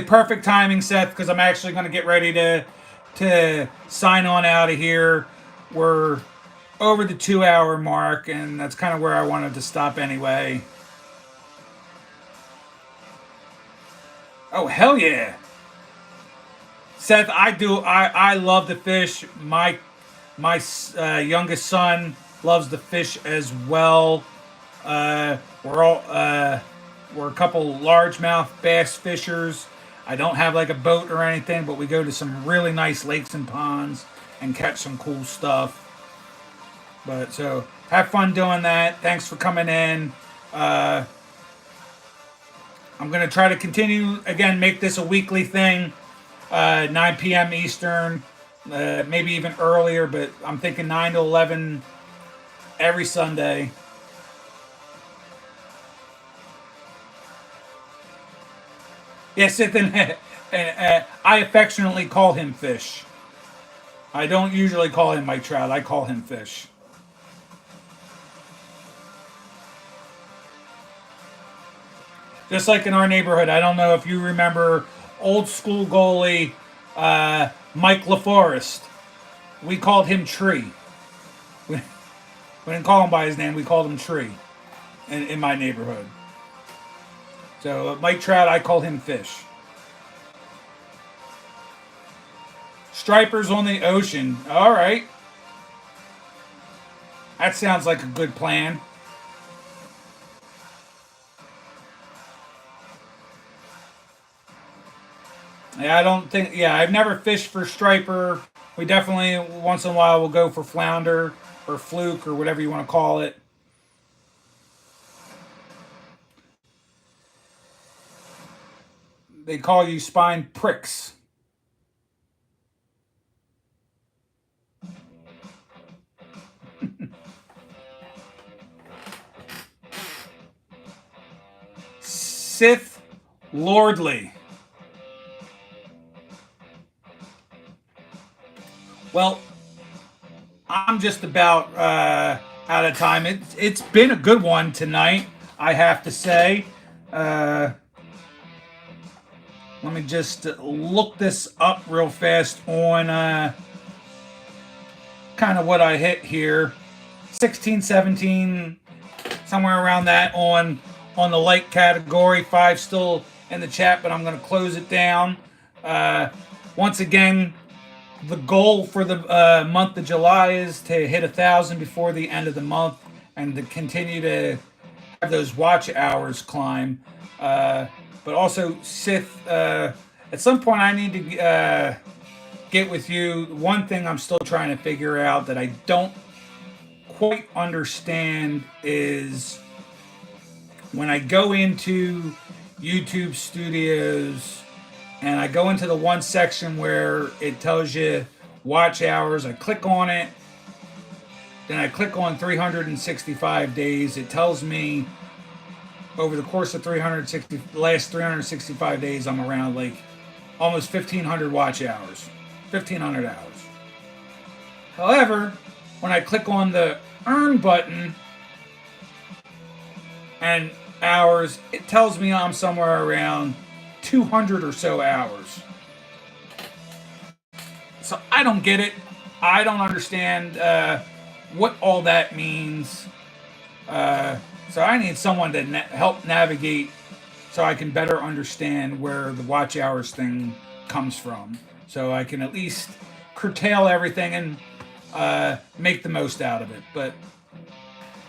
perfect timing, Seth, because I'm actually gonna get ready to sign on out of here. We're over the 2 hour mark, and that's kind of where I wanted to stop anyway. Oh hell yeah, Seth! I love to fish. My youngest son loves to fish as well. Uh, we're all we're a couple largemouth bass fishers. I don't have like a boat or anything, but we go to some really nice lakes and ponds and catch some cool stuff. But so have fun doing that. Thanks for coming in. Uh, I'm gonna try to continue again, make this a weekly thing. 9 p.m. Eastern, maybe even earlier, but I'm thinking 9 to 11 every Sunday. Yes, I affectionately call him Fish. I don't usually call him Mike Trout. I call him Fish. Just like in our neighborhood, I don't know if you remember old school goalie Mike LaForest. We called him Tree. We, we didn't call him by his name. We called him Tree in my neighborhood. So Mike Trout, I call him Fish. Stripers on the ocean. All right. That sounds like a good plan. Yeah, I don't think. Yeah, I've never fished for striper. We definitely once in a while will go for flounder or fluke or whatever you want to call it. They call you spine pricks. Sith Lordly. Well, I'm just about out of time. It's been a good one tonight, I have to say. Let me just look this up real fast on kind of what I hit here. 16, 17, somewhere around that on the light category. 5 still in the chat, but I'm going to close it down. Once again, the goal for the month of July is to hit 1,000 before the end of the month and to continue to have those watch hours climb. But also, Sith, at some point I need to get with you. One thing I'm still trying to figure out that I don't quite understand is when I go into YouTube Studios and I go into the one section where it tells you watch hours, I click on it, then I click on 365 days. It tells me over the course of the last 365 days, I'm around like almost 1,500 watch hours, 1,500 hours. However, when I click on the earn button and hours, it tells me I'm somewhere around 200 or so hours. So I don't get it. I don't understand what all that means. So I need someone to help navigate so I can better understand where the watch hours thing comes from. So I can at least curtail everything and make the most out of it. But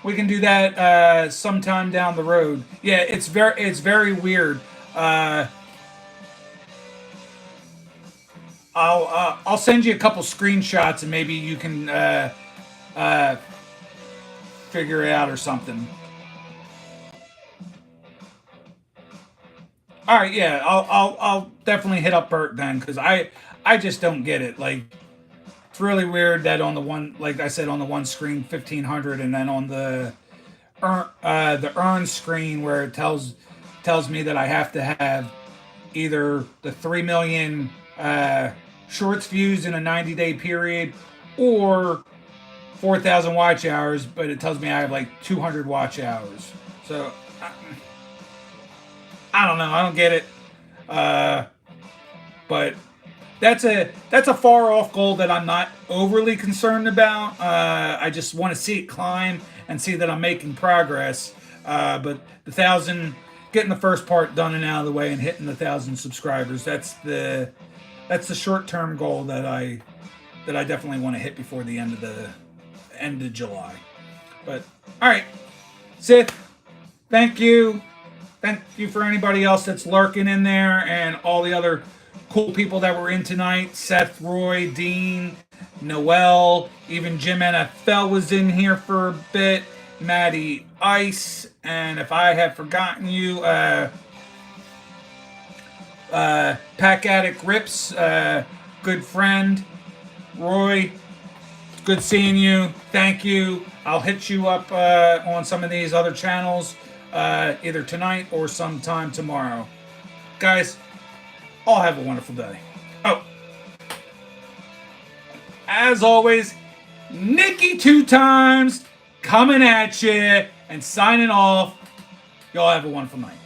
we can do that sometime down the road. Yeah, it's very weird. I'll send you a couple screenshots and maybe you can figure it out or something. All right, yeah, I'll definitely hit up Bert then because I just don't get it. Like, it's really weird that on the one, like I said, on the one screen 1,500, and then on the earn screen where it tells me that I have to have either the 3 million shorts views in a 90-day period or 4,000 watch hours, but it tells me I have like 200 watch hours. So I don't know. I don't get it. But that's a far off goal that I'm not overly concerned about. I just want to see it climb and see that I'm making progress. But the 1,000, getting the first part done and out of the way and hitting the 1,000 subscribers, that's the short-term goal that I definitely want to hit before the end of July. But all right, Sith, thank you. Thank you for anybody else that's lurking in there and all the other cool people that were in tonight. Seth, Roy, Dean, Noel, even Jim NFL was in here for a bit. Maddie Ice, and if I have forgotten you, Pack Addict Rips, good friend. Roy, good seeing you. Thank you. I'll hit you up on some of these other channels either tonight or sometime tomorrow. Guys, all have a wonderful day. Oh, as always, Nikki 2 times coming at you and signing off. Y'all have a wonderful night.